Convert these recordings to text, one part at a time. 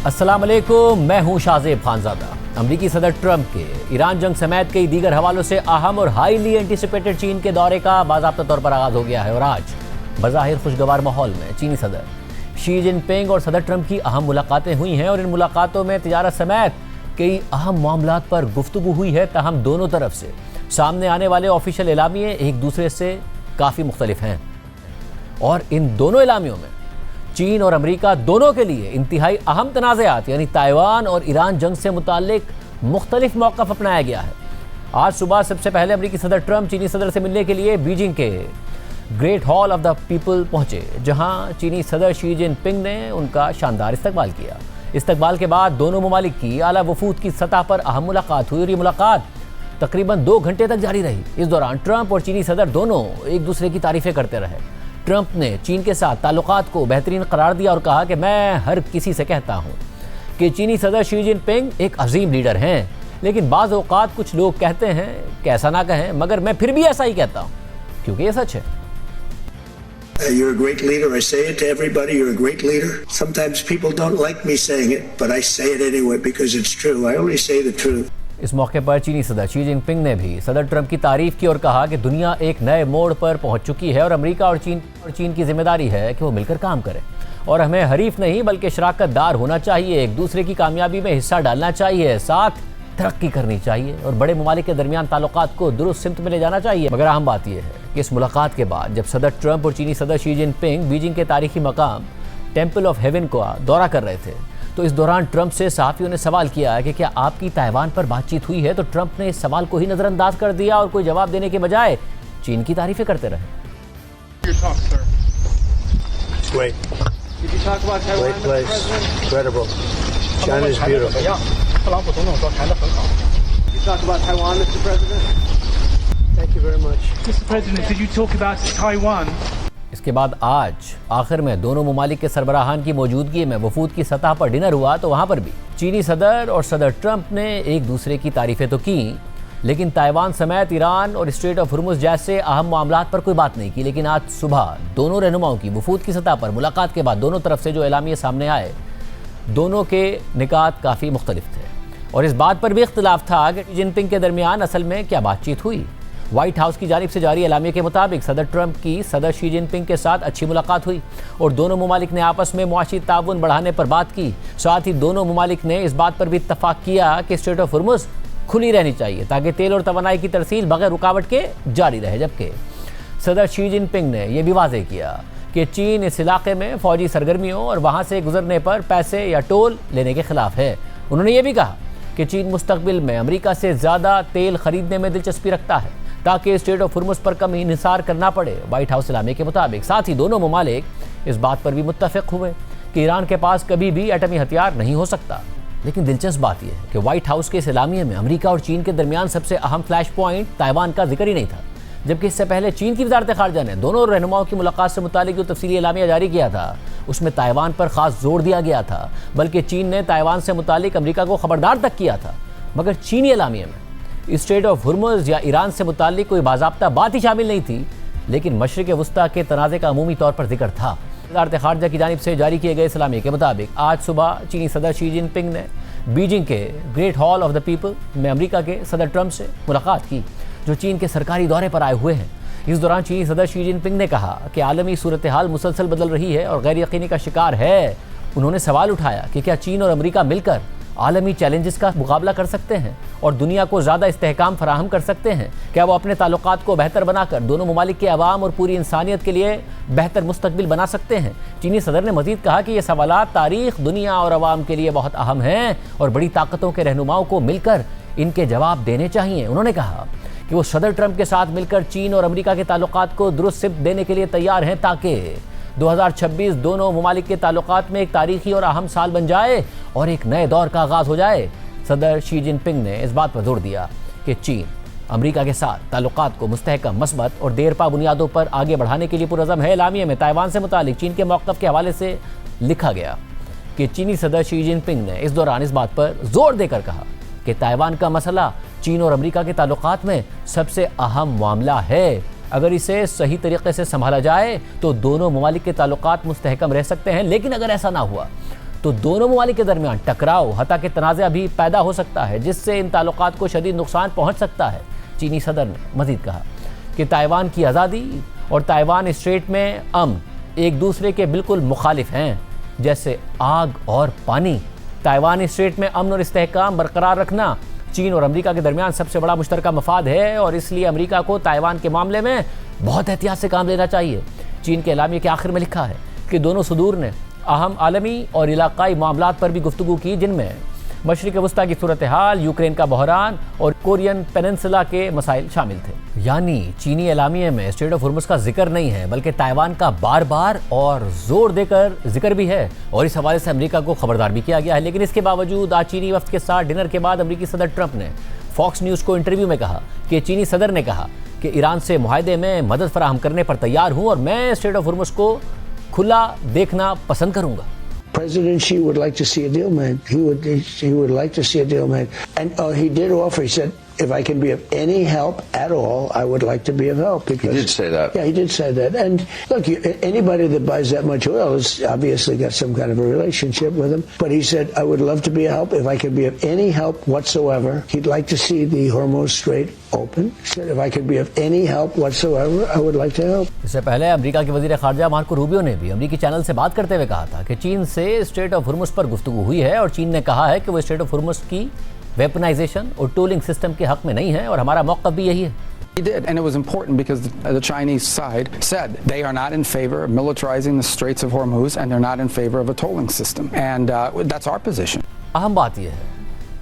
अस्सलाम वालेकुम, मैं हूं शाहजेब खानजादा। अमरीकी सदर ट्रंप के ईरान जंग समेत कई दीगर हवालों से अहम और हाईली एंटिसिपेटेड चीन के दौरे का बाज़ाब्ता तौर पर आगाज हो गया है और आज बज़ाहिर खुशगवार माहौल में चीनी सदर शी जिनपिंग और सदर ट्रंप की अहम मुलाकातें हुई हैं और इन मुलाकातों में तिजारत समेत कई अहम मामलात पर गुफ्तगू हुई है। ताहम दोनों तरफ से सामने आने वाले ऑफिशियल एलामिये एक दूसरे से काफ़ी मुख्तलिफ हैं और इन दोनों एलामियों में चीन और अमेरिका दोनों के लिए इंतहाई अहम तनाज़ात यानी ताइवान और ईरान जंग से मुताल्लिक मुख्तलिफ मौक़िफ़ अपनाया गया है। आज सुबह सबसे पहले अमेरिकी सदर ट्रंप चीनी सदर से मिलने के लिए बीजिंग के great hall of the people पहुंचे, जहां चीनी सदर शी जिनपिंग ने उनका शानदार इस्तकबाल किया। इस्तकबाल के बाद दोनों ममालिक की आला वफूद की सतह पर अहम मुलाकात हुई और ये मुलाकात तकरीबन 2 घंटे तक जारी रही। इस दौरान ट्रंप और चीनी सदर दोनों एक दूसरे की तारीफ़ें करते रहे। ट्रंप ने चीन के साथ ताल्लुकात को बेहतरीन करार दिया और कहा कि मैं हर किसी से कहता हूं कि चीनी सदर शी जिनपिंग एक अजीम लीडर हैं, लेकिन बाज़ औक़ात कुछ लोग कहते हैं कि ऐसा ना कहें, मगर मैं फिर भी ऐसा ही कहता हूं क्योंकि ये सच है। You're a great leader. I say it to everybody. You're a great leader. Sometimes people don't like me saying it, but I say it anyway because it's true. I only say the truth. इस मौके पर चीनी सदर Xi Jinping ने भी सदर Trump की तारीफ की और कहा कि दुनिया एक नए मोड़ पर पहुंच चुकी है और अमेरिका और चीन की जिम्मेदारी है कि वो मिलकर काम करें और हमें हरीफ नहीं बल्कि शराकतदार होना चाहिए, एक दूसरे की कामयाबी में हिस्सा डालना चाहिए, साथ तरक्की करनी चाहिए और बड़े ममालिक के दरमियान ताल्लुकात को दुरुस्त सिमत में ले जाना चाहिए। मगर अहम बात यह है कि इस मुलाकात के बाद जब सदर ट्रंप और चीनी सदर शी जिनपिंग बीजिंग के तारीखी मकाम टेम्पल ऑफ हेवन का दौरा कर रहे थे, तो इस दौरान ट्रंप से सहाफ़ियों ने सवाल किया कि क्या आपकी ताइवान पर बातचीत हुई है, तो ट्रंप ने इस सवाल को ही नज़रअंदाज कर दिया और कोई जवाब देने के बजाय चीन की तारीफें करते रहे। इसके बाद आज आखिर में दोनों ममालिक के सरबराहान की मौजूदगी में वफूद की सतह पर डिनर हुआ, तो वहाँ पर भी चीनी सदर और सदर ट्रंप ने एक दूसरे की तारीफ़ें तो की, लेकिन ताइवान समेत ईरान और स्ट्रेट ऑफ हुर्मुज़ जैसे अहम मामलात पर कोई बात नहीं की। लेकिन आज सुबह दोनों रहनुमाओं की वफूद की सतह पर मुलाकात के बाद दोनों तरफ से जो एलामिये सामने आए, दोनों के निकात काफ़ी मुख्तलिफ थे और इस बात पर भी इख्तिलाफ था कि जिनपिंग के दरमियान असल में क्या बातचीत हुई। व्हाइट हाउस की जानिब से जारी एलामिये के मुताबिक सदर ट्रंप की सदर शी जिनपिंग के साथ अच्छी मुलाकात हुई और दोनों ममालिक ने आपस में मुआशी ताउन बढ़ाने पर बात की। साथ ही दोनों ममालिक ने इस बात पर भी इत्तफाक किया कि स्ट्रेट ऑफ हुर्मुज़ खुली रहनी चाहिए ताकि तेल और तवानाई की तरसील बगैर रुकावट के जारी रहे। जबकि सदर शी जिनपिंग ने यह भी वाज़ेह किया कि चीन इस इलाके में फ़ौजी सरगर्मियों और वहाँ से गुजरने पर पैसे या टोल लेने के खिलाफ है। उन्होंने ये भी कहा कि चीन मुस्तकबिल में अमेरिका से ज़्यादा तेल खरीदने में दिलचस्पी रखता है ताकि स्ट्रेट ऑफ हुर्मुज़ पर कम इन्हिसार करना पड़े। व्हाइट हाउस एलामिये के मुताबिक साथ ही दोनों ममालिक इस बात पर भी मुत्तफ़िक़ हुए कि ईरान के पास कभी भी एटमी हथियार नहीं हो सकता। लेकिन दिलचस्प बात यह है कि व्हाइट हाउस के इस एलामिये में अमेरिका और चीन के दरमियान सबसे अहम फ्लैश पॉइंट ताइवान का जिक्र ही नहीं था, जबकि इससे पहले चीन की वज़ारत ख़ारिजा ने दोनों रहनुमाओं की मुलाकात से मुतालिक जो तफसीली एलामिया जारी किया था उसमें ताइवान पर ख़ास जोर दिया गया था, बल्कि चीन ने ताइवान से मुतालिक अमेरिका को खबरदार तक किया था। मगर चीनी एलामिये में स्ट्रेट ऑफ हुर्मुज़ या ईरान से मुतालिक कोई बाज़ाब्ता बात ही शामिल नहीं थी, लेकिन मशरिक़ वस्ता के तनाज़े का अमूमी तौर पर जिक्र था। वज़ारत ख़ारिजा की जानिब से जारी किए गए एलामिये के मुताबिक आज सुबह चीनी सदर शी जिनपिंग ने बीजिंग के great hall of the people में अमेरिका के सदर ट्रंप से मुलाकात की, जो चीन के सरकारी दौरे पर आए हुए हैं। इस दौरान चीनी सदर शी जिनपिंग ने कहा कि आलमी सूरत हाल मुसलसल बदल रही है और गैर यकीनी का शिकार है। उन्होंने सवाल उठाया कि क्या चीन और अमेरिका मिलकर आलमी चैलेंजेस का मुकाबला कर सकते हैं और दुनिया को ज़्यादा इस्तेहकाम फराहम कर सकते हैं। क्या वो अपने ताल्लुकात को बेहतर बनाकर दोनों ममालिक के अवाम और पूरी इंसानियत के लिए बेहतर मुस्तकबिल बना सकते हैं। चीनी सदर ने मज़ीद कहा कि ये सवालात तारीख़, दुनिया और अवाम के लिए बहुत अहम हैं और बड़ी ताकतों के रहनुमाओं को मिलकर इनके जवाब देने चाहिए। उन्होंने कहा कि वो सदर ट्रंप के साथ मिलकर चीन और अमेरिका के ताल्लुकात को दुरुस्त सिमत देने के लिए तैयार हैं ताकि 2026 दोनों ममालिक के ताल्लुकात में एक तारीखी और अहम साल बन जाए और एक नए दौर का आगाज़ हो जाए। सदर शी जिनपिंग ने इस बात पर जोर दिया कि चीन अमेरिका के साथ ताल्लुकात को मुस्तहकम, मस्बत और देरपा बुनियादों पर आगे बढ़ाने के लिए पुरअज़म है। एलामिये में ताइवान से मुतालिक चीन के मौक़िफ़ के हवाले से लिखा गया कि चीनी सदर शी जिनपिंग ने इस दौरान इस बात पर जोर देकर कहा कि ताइवान का मसला चीन और अमेरिका के ताल्लुकात में सबसे अहम मामला है। अगर इसे सही तरीके से संभाला जाए तो दोनों ममालिक के ताल्लुकात मुस्तहकम रह सकते हैं, लेकिन अगर ऐसा ना हुआ तो दोनों ममालिक के दरमियान टकराव, हता के तनाज़ा भी पैदा हो सकता है, जिससे इन ताल्लुकात को शदीद नुकसान पहुँच सकता है। चीनी सदर ने मज़ीद कहा कि ताइवान की आज़ादी और ताइवान स्ट्रेट में अमन एक दूसरे के बिल्कुल मुखालिफ हैं, जैसे आग और पानी। ताइवान स्ट्रेट में अमन और इस्तेहकाम बरकरार रखना चीन और अमेरिका के दरमियान सबसे बड़ा मुश्तरका मफाद है और इसलिए अमेरिका को ताइवान के मामले में बहुत एहतियात से काम लेना चाहिए। चीन के एलामिया के आखिर में लिखा है कि दोनों सदूर ने अहम आलमी और इलाकाई मामलात पर भी गुफ्तगू की, जिनमें मशरिक़ वस्ता की सूरत हाल, यूक्रेन का बहरान और कोरियन पेनिनसुला के मसाइल शामिल थे। यानी चीनी एलामिया में स्ट्रेट ऑफ हुर्मुज़ का जिक्र नहीं है, बल्कि ताइवान का बार बार और जोर देकर जिक्र भी है और इस हवाले से अमेरिका को खबरदार भी किया गया है। लेकिन इसके बावजूद आज चीनी वफ्द के साथ डिनर के बाद अमेरिकी सदर ट्रंप ने फॉक्स न्यूज़ को इंटरव्यू में कहा कि चीनी सदर ने कहा कि ईरान से मुआहदे में मदद फराहम करने पर तैयार हूँ और मैं स्ट्रेट ऑफ हुर्मुज़ को खुला देखना पसंद करूँगा। President Xi would like to see a deal made. He would like to see a deal made. And he did offer. He said, if I can be of any help at all, I would like to be of help. Because, he did say that. Yeah, he did say that. And look, anybody that buys that much oil has obviously got some kind of a relationship with him. But he said, I would love to be of help. If I could be of any help whatsoever, he'd like to see the Hormuz Strait open. He said, if I could be of any help whatsoever, I would like to help. इससे पहले America के वजीर खारजा Marco Rubio ने भी अमेरिकी channel से बात करते हुए कहा था कि चीन से स्ट्रेट ऑफ हुर्मुज़ पर गुफ्तगू हुई है और चीन ने कहा है कि वो स्ट्रेट ऑफ हुर्मुज़ की वेपनाइजेशन और टूलिंग सिस्टम के हक में नहीं है और हमारा मौक़िफ़ भी यही है। He did, and it was important because the Chinese side said they are not in favor of militarizing the Straits of Hormuz and they're not in favor of a tolling system, and that's our position. अहम बात यह है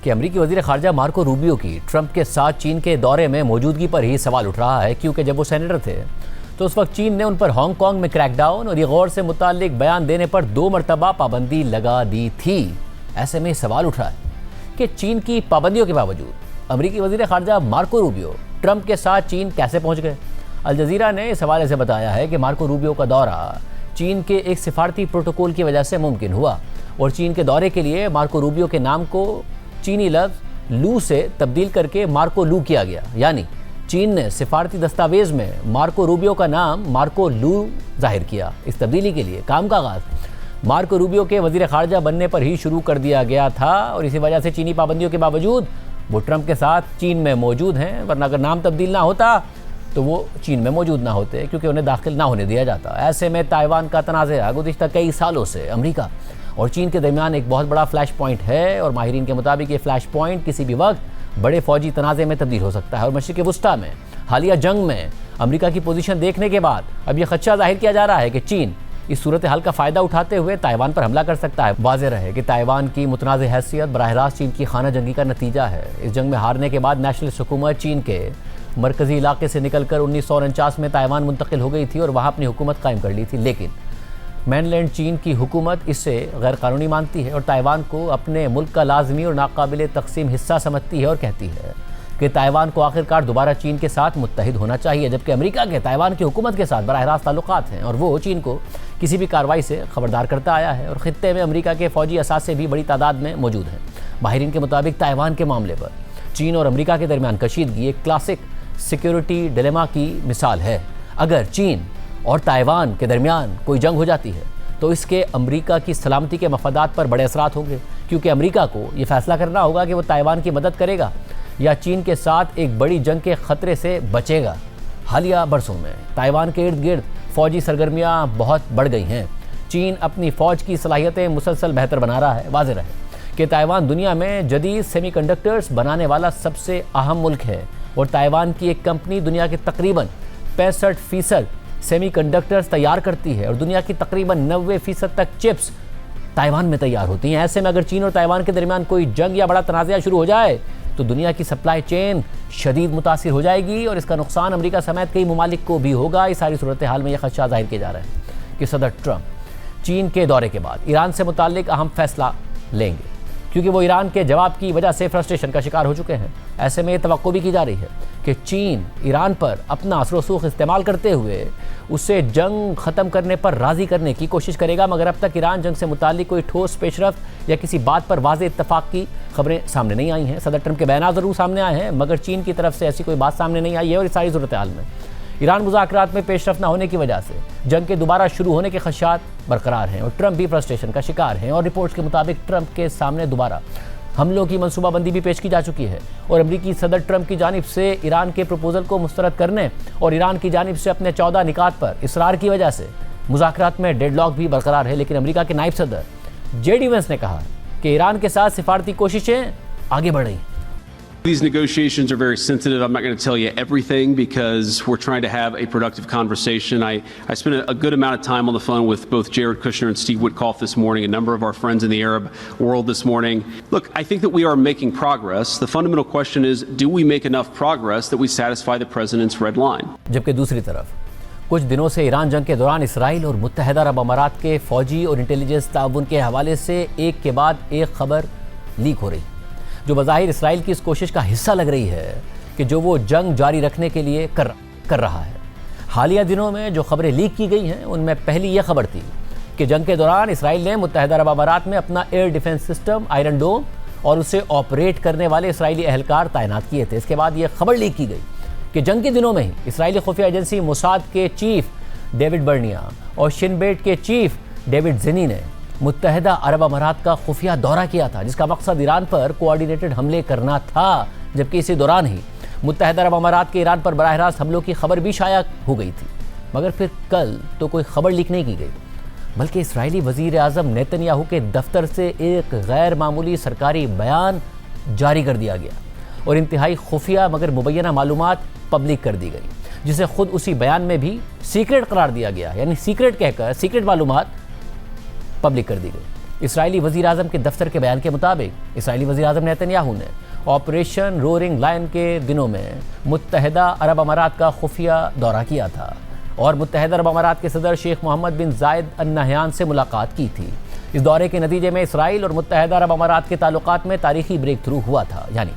कि अमेरिकी वजीर खारजा Marco Rubio की Trump के साथ चीन के दौरे में मौजूदगी पर ही सवाल उठ रहा है, क्योंकि जब वो सेनेटर थे तो उस वक्त चीन ने उन पर हांगकांग में क्रैकडाउन और ये गौर से मुताल्लिक बयान देने पर 2 मरतबा पाबंदी लगा दी थी। ऐसे में सवाल उठ रहा है कि चीन की पाबंदियों के बावजूद अमेरिकी वजीर खारजा मार्को रूबियो ट्रंप के साथ चीन कैसे पहुंच गए। अल जज़ीरा ने इस हवाले से बताया है कि मार्को रूबियो का दौरा चीन के एक सिफारती प्रोटोकॉल की वजह से मुमकिन हुआ और चीन के दौरे के लिए मार्को रूबियो के नाम को चीनी लफ्ज़ लू से तब्दील करके मार्को लू किया गया। यानी चीन ने सिफारती दस्तावेज़ में मार्को रूबियो का नाम मार्को लू जाहिर किया। इस तब्दीली के लिए काम का आगाज़ मार्को रूबियो के वजीर खारजा बनने पर ही शुरू कर दिया गया था और इसी वजह से चीनी पाबंदियों के बावजूद वो ट्रंप के साथ चीन में मौजूद हैं, वरना अगर नाम तब्दील ना होता तो वो चीन में मौजूद ना होते, क्योंकि उन्हें दाखिल ना होने दिया जाता। ऐसे में ताइवान का तनाज़ा गुज़िश्ता कई सालों से अमेरिका और चीन के दरमियान एक बहुत बड़ा फ्लैश पॉइंट है और माहिरीन के मुताबिक ये फ्लैश पॉइंट किसी भी वक्त बड़े फौजी तनाज़े में तब्दील हो सकता है। और मशरिक़ वस्ता में हालिया जंग में अमेरिका की पोजीशन देखने के बाद अब यह खदशा जाहिर किया जा रहा है कि चीन इस सूरत हाल का फ़ायदा उठाते हुए ताइवान पर हमला कर सकता है। वाज़ेह रहे कि ताइवान की मुतनाज़ हैसियत बराह रास्त चीन की खाना जंगी का नतीजा है। इस जंग में हारने के बाद नेशनलिस्ट हुकूमत चीन के मरकज़ी इलाके से निकलकर 1949 में ताइवान मुंतकिल हो गई थी और वहाँ अपनी हुकूमत कायम कर ली थी। लेकिन मेनलैंड चीन की हुकूमत इसे गैर कानूनी मानती है और ताइवान को अपने मुल्क का लाजमी और नाकाबिल तकसीम हिस्सा समझती है और कहती है कि ताइवान को आखिरकार दोबारा चीन के साथ मुत्तहिद होना चाहिए, जबकि अमेरिका के ताइवान की हुकूमत के साथ बराह रास्त ताल्लुकात हैं और वो चीन को किसी भी कार्रवाई से खबरदार करता आया है और ख़ित्ते में अमेरिका के फ़ौजी असासे भी बड़ी तादाद में मौजूद हैं। माहिरीन के मुताबिक ताइवान के मामले पर चीन और अमेरिका के दरमियान कशीदगी एक क्लासिक सिक्योरिटी डिलेमा की मिसाल है। अगर चीन और ताइवान के दरमियान कोई जंग हो जाती है तो इसके अमेरिका की सलामती के मफादात पर बड़े असरात होंगे, क्योंकि अमेरिका को ये फैसला करना होगा कि वो ताइवान की मदद करेगा या चीन के साथ एक बड़ी जंग के ख़तरे से बचेगा। हालिया बरसों में ताइवान के इर्द गिर्द फ़ौजी सरगर्मियाँ बहुत बढ़ गई हैं। चीन अपनी फ़ौज की सलाहियतें मुसलसल बेहतर बना रहा है। वाज़ेह रहे कि ताइवान दुनिया में जदीद सेमीकंडक्टर्स बनाने वाला सबसे अहम मुल्क है और ताइवान की एक कंपनी दुनिया के तकरीबन 65% सेमीकंडक्टर्स तैयार करती है और दुनिया की तकरीबन 90% तक चिप्स ताइवान में तैयार होती हैं। ऐसे में अगर चीन और ताइवान के दरमियान कोई जंग या बड़ा तनाज़ा शुरू हो जाए तो दुनिया की सप्लाई चेन शदीद मुतासिर हो जाएगी और इसका नुकसान अमेरिका समेत कई ममालिक को भी होगा। इस सारी सूरत हाल में यह खदशा जाहिर किया जा रहा है कि सदर ट्रंप चीन के दौरे के बाद ईरान से मुताल्लिक अहम फैसला लेंगे, क्योंकि वो ईरान के जवाब की वजह से फ्रस्ट्रेशन का शिकार हो चुके हैं। ऐसे में ये तवक्को भी की जा रही है कि चीन ईरान पर अपना असर रसूख इस्तेमाल करते हुए उसे जंग ख़त्म करने पर राज़ी करने की कोशिश करेगा, मगर अब तक ईरान जंग से मुताल्लिक कोई ठोस पेशरफ्त या किसी बात पर वाज़ेह इत्तफाक की खबरें सामने नहीं आई हैं। सदर ट्रंप के बयान ज़रूर सामने आए हैं, मगर चीन की तरफ से ऐसी कोई बात सामने नहीं आई है और इस सारी सूरत हाल में ईरान मुज़ाकरात में पेशरफ न होने की वजह से जंग के दोबारा शुरू होने के खदशात बरकरार हैं और ट्रंप भी फ्रस्ट्रेशन का शिकार हैं। और रिपोर्ट्स के मुताबिक ट्रंप के सामने दोबारा हमलों की मनसूबाबंदी भी पेश की जा चुकी है और अमरीकी सदर ट्रंप की जानिब से ईरान के प्रपोजल को मुस्तरद करने और ईरान की जानिब से अपने 14 निकात पर इसरार की वजह से मुज़ाकरात में डेडलॉक भी बरकरार है। लेकिन अमरीका के नायब सदर JD वेंस ने कहा कि ईरान के साथ सिफारती कोशिशें आगे बढ़ रही। These negotiations are very sensitive. I'm not going to tell you everything because we're trying to have a productive conversation. I spent a good amount of time on the phone with both Jared Kushner and Steve Witkoff this morning, a number of our friends in the Arab world this morning. Look, I think that we are making progress. The fundamental question is, do we make enough progress that we satisfy the president's red line? जबकि दूसरी तरफ कुछ दिनों से Iran जंग के दौरान Israel और मुत्तहदा अरब अमारात के फौजी और इंटेलिजेंस ताउन के हवाले से एक के बाद एक खबर लीक हो रही, जो बज़ाहिर इसराइल की इस कोशिश का हिस्सा लग रही है कि जो वो जंग जारी रखने के लिए कर रहा है। हालिया दिनों में जो खबरें लीक की गई हैं उनमें पहली यह खबर थी कि जंग के दौरान इसराइल ने मुत्तहदा अरब अमारात में अपना एयर डिफेंस सिस्टम आयरन डोम और उसे ऑपरेट करने वाले इसराइली एहलकार तैनात किए थे। इसके बाद यह खबर लीक की गई कि जंग के दिनों में ही इसराइली खुफिया एजेंसी मोसाद के चीफ डेविड बर्निया और शिन बेट के चीफ डेविड ज़िनी ने मुत्तहदा अरब अमारात का खुफिया दौरा किया था, जिसका मकसद ईरान पर कोऑर्डिनेटेड हमले करना था। जबकि इसी दौरान ही मुत्तहदा अरब अमारात के ईरान पर बराह रास्त हमलों की खबर भी शाया हो गई थी। मगर फिर कल तो कोई खबर लीक नहीं की गई, बल्कि इसराइली वज़ीर आज़म नेतन्याहू के दफ्तर से एक गैर मामूली सरकारी बयान जारी कर दिया गया और इंतहाई खुफिया मगर मुबैना मालूमात पब्लिक कर दी गई, जिसे खुद उसी बयान में भी सीक्रेट करार दिया गया, यानी सीक्रेट कहकर सीक्रेट मालूमात पब्लिक कर दी गई। इसराइली वज़ीर आज़म के दफ्तर के बयान के मुताबिक इसराइली वज़ीर आज़म नेतन्याहू ने ऑपरेशन रोरिंग लायन के दिनों में मुत्तहदा अरब अमारात का खुफिया दौरा किया था और मुत्तहदा अरब अमारात के सदर शेख मोहम्मद बिन जायद अल नहयान से मुलाकात की थी। इस दौरे के नतीजे में इसराइल और मुत्तहदा अरब अमारात के ताल्लुकात में तारीखी ब्रेक थ्रू हुआ था, यानी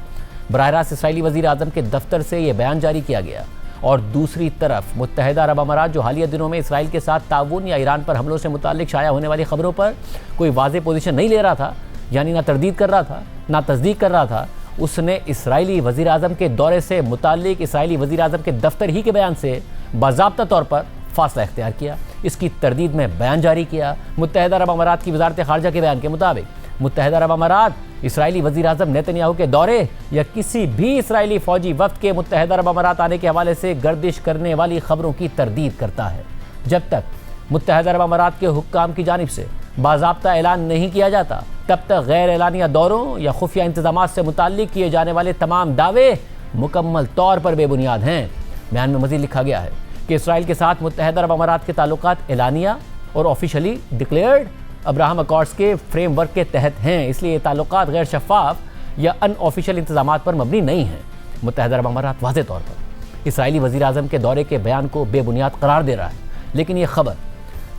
बराह रास्त इसराइली वज़ीर आज़म के दफ्तर से यह बयान जारी किया गया। और दूसरी तरफ मुत्तहदा अरब अमारात जो हालिया दिनों में इसराइल के साथ ताउन या ईरान पर हमलों से मुताल्लिक शाया होने वाली खबरों पर कोई वाज़ेह पोजीशन नहीं ले रहा था, यानी ना तरदीद कर रहा था ना तस्दीक कर रहा था, उसने इसराइली वज़ीर आज़म के दौरे से मुताल्लिक इसराइली वज़ीर आज़म के दफ्तर ही के बयान से बाज़ाब्ता तौर पर फासला इख्तियार किया, इसकी तरदीद में बयान जारी किया। मुत्तहदा अरब अमारात की वज़ारत ख़ारजा के बयान के मुताबिक मुत्तहदा अरब अमारात इसराइली वज़ीर आज़म नेतन्याहू के दौरे या किसी भी इसराइली फ़ौजी वफ़द के मुत्तहदा अरब अमारात आने के हवाले से गर्दिश करने वाली खबरों की तरदीद करता है। जब तक मुत्तहदा अरब अमारात के हुक्काम की जानिब से बाज़ाब्ता ऐलान नहीं किया जाता, तब तक गैर एलानिया दौरों या खुफिया इंतज़ामात से मुताल्लिक किए जाने वाले तमाम दावे मुकम्मल तौर पर बेबुनियाद हैं। बयान में मज़ीद लिखा गया है कि इसराइल के साथ मुत्तहदा अरब अमारात के ताल्लुकात एलानिया और ऑफिशियली डिक्लेयर्ड अब्राहम अकॉर्ड्स के फ्रेमवर्क के तहत हैं, इसलिए ये ताल्लुकात गैर शफ़ाफ या अनऑफिशियल इंतज़ामात पर मबनी नहीं हैं। मुत्तहदा अरब अमारात वाज़ेह तौर पर इसराइली वज़ीर आज़म के दौरे के बयान को बेबुनियाद करार दे रहा है, लेकिन ये खबर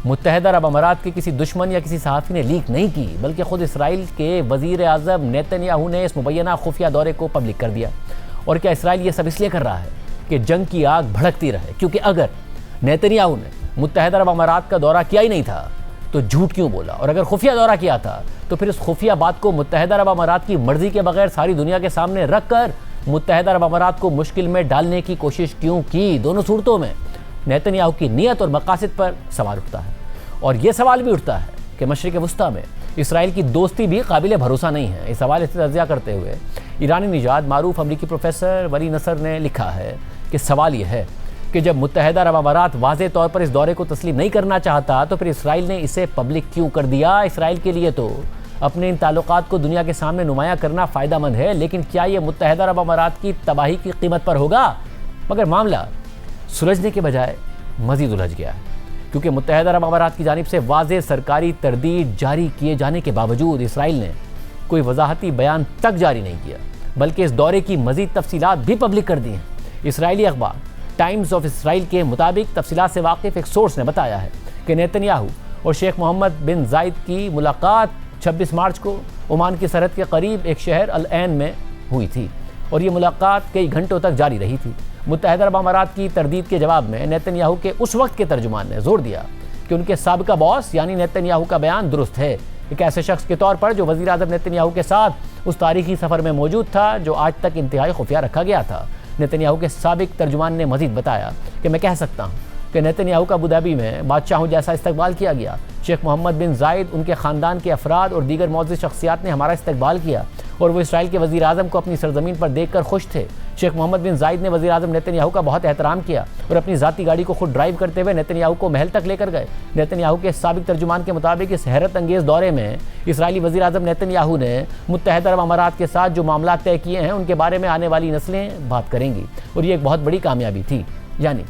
मुत्तहदा अरब अमारात के किसी दुश्मन या किसी सहाफ़ी ने लीक नहीं की, बल्कि ख़ुद इसराइल के वज़ीर आज़म नेतन्याहू ने इस मुबैना खुफिया दौरे को पब्लिक कर दिया। और क्या इसराइल ये सब इसलिए कर रहा है कि जंग की आग भड़कती रहे? क्योंकि अगर नेतन्याहू ने मुत्तहदा अरब अमारात का दौरा किया ही नहीं था तो झूठ क्यों बोला, और अगर खुफिया दौरा किया था तो फिर इस खुफिया बात को मुत्तहदा अरब अमारात की मर्जी के बगैर सारी दुनिया के सामने रख कर मुत्तहदा अरब अमारात को मुश्किल में डालने की कोशिश क्यों की? दोनों सूरतों में नेतन्याहू की नीयत और मकासद पर सवाल उठता है। और यह सवाल भी उठता है कि मशरिक़ वस्ता में इसराइल की दोस्ती भी काबिल भरोसा नहीं है। इस हवाले से तज़किया करते हुए ईरानी निजात मारूफ अमरीकी प्रोफेसर वली नसर ने लिखा है कि सवाल यह है कि जब मुत्तहदा अरब अमारात वाज़ेह तौर पर इस दौरे को तस्लीम नहीं करना चाहता तो फिर इसराइल ने इसे पब्लिक क्यों कर दिया? इसराइल के लिए तो अपने इन ताल्लुकात को दुनिया के सामने नुमाया करना फ़ायदेमंद है, लेकिन क्या ये मुत्तहदा अरब अमारात की तबाही की कीमत पर होगा? मगर मामला सुलझने के बजाय मज़ीद उलझ गया है, क्योंकि मुत्तहदा अरब अमारात की जानिब से वाज़ेह सरकारी तरदीद जारी किए जाने के बावजूद इसराइल ने कोई वजाहती बयान तक जारी नहीं किया, बल्कि इस दौरे की मज़ीद तफसीलात भी पब्लिक कर दी हैं। इसराइली अखबार टाइम्स ऑफ इसराइल के मुताबिक तफसीलात से वाकिफ़ एक सोर्स ने बताया है कि नेतन्याहू और शेख मोहम्मद बिन जायद की मुलाकात 26 मार्च को ओमान की सरहद के करीब एक शहर अल ऐन में हुई थी और ये मुलाकात कई घंटों तक जारी रही थी। मुत्तहदा अरब अमारात की तरदीद के जवाब में नेतन्याहू के उस वक्त के तर्जुमान ने जोर दिया कि उनके साबिका बॉस यानी नेतन्याहू का बयान दुरुस्त है, एक ऐसे शख्स के तौर पर जो वज़ीर आज़म नेतन्याहू के साथ उस तारीखी सफ़र में मौजूद था जो आज तक इंतहाई खुफिया रखा गया था। नेतन्याहू के साबिक तर्जुमान ने मजीद बताया कि मैं कह सकता हूँ कि नेतन्याहू का अबूधाबी में बादशाहों जैसा इस्तकबाल किया गया। शेख मोहम्मद बिन जायद, उनके ख़ानदान के अफराद और दीगर मौजूद शख्सियात ने हमारा इस्तकबाल किया और वो इसराइल के वज़ीर आज़म को अपनी सरजमीन पर देखकर खुश थे। शेख मोहम्मद बिन जायद ने वज़ीर आज़म नेतन्याहू का बहुत एहतराम किया और अपनी ज़ाती गाड़ी को खुद ड्राइव करते हुए नेतन्याहू को महल तक लेकर गए। नेतन्याहू के साबिक तर्जुमान के मुताबिक इस हैरत अंगेज़ दौरे में इसराइली वज़ीर आज़म नेतन्याहू ने मुत्तहदा अरब अमारात के साथ जो मामला तय किए हैं उनके बारे में आने वाली नस्लें बात करेंगी और ये एक बहुत बड़ी कामयाबी थी। यानी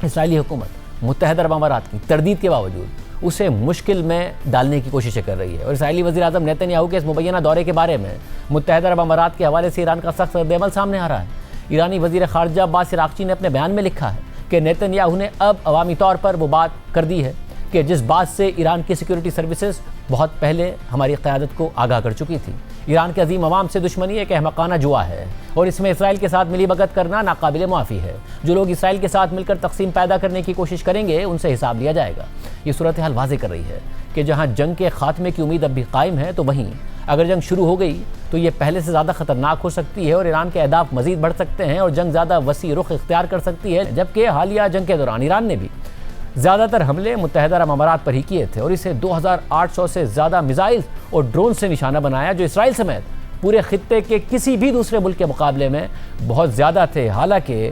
इसराइली हुकूमत मुत्तहदा अरब अमारात की तरदीद के बावजूद उसे मुश्किल में डालने की कोशिशें कर रही है और इसराइली वज़ीर आज़म नेतन्याहू के इस मुबैना दौरे के बारे में मुत्तहदा अरब अमारात के हवाले से ईरान का सख्त रद्द-ए-अमल सामने आ रहा है। ईरानी वज़ीर ख़ारजा अब्बास इराक़ची ने अपने बयान में लिखा है कि नेतन्याहू ने अब अवामी तौर पर वो बात कर दी है कि जिस बात से ईरान की सिक्योरिटी सर्विसेज बहुत पहले हमारी क़यादत को आगाह कर चुकी थी। ईरान के अजीम अवाम से दुश्मनी एक अहमकाना जुआ है और इसमें इसराइल के साथ मिलीभगत करना नाकाबिल माफ़ी है। जो लोग इसराइल के साथ मिलकर तकसीम पैदा करने की कोशिश करेंगे उनसे हिसाब लिया जाएगा। ये सूरत हाल वाज़ेह कर रही है कि जहाँ जंग के खात्मे की उम्मीद अब भी कायम है, तो वहीं अगर जंग शुरू हो गई तो ये पहले से ज़्यादा ख़तरनाक हो सकती है और ईरान के अहदाफ मज़ीद बढ़ सकते हैं और जंग ज़्यादा वसी रुख इख्तियार कर सकती है। जबकि हालिया जंग के दौरान ईरान ने भी ज़्यादातर हमले मुत्तहदा अरब अमारात पर ही किए थे और इसे 2800 से ज़्यादा मिसाइल और ड्रोन से निशाना बनाया, जो इसराइल समेत पूरे खित्ते के किसी भी दूसरे मुल्क के मुकाबले में बहुत ज़्यादा थे। हालांकि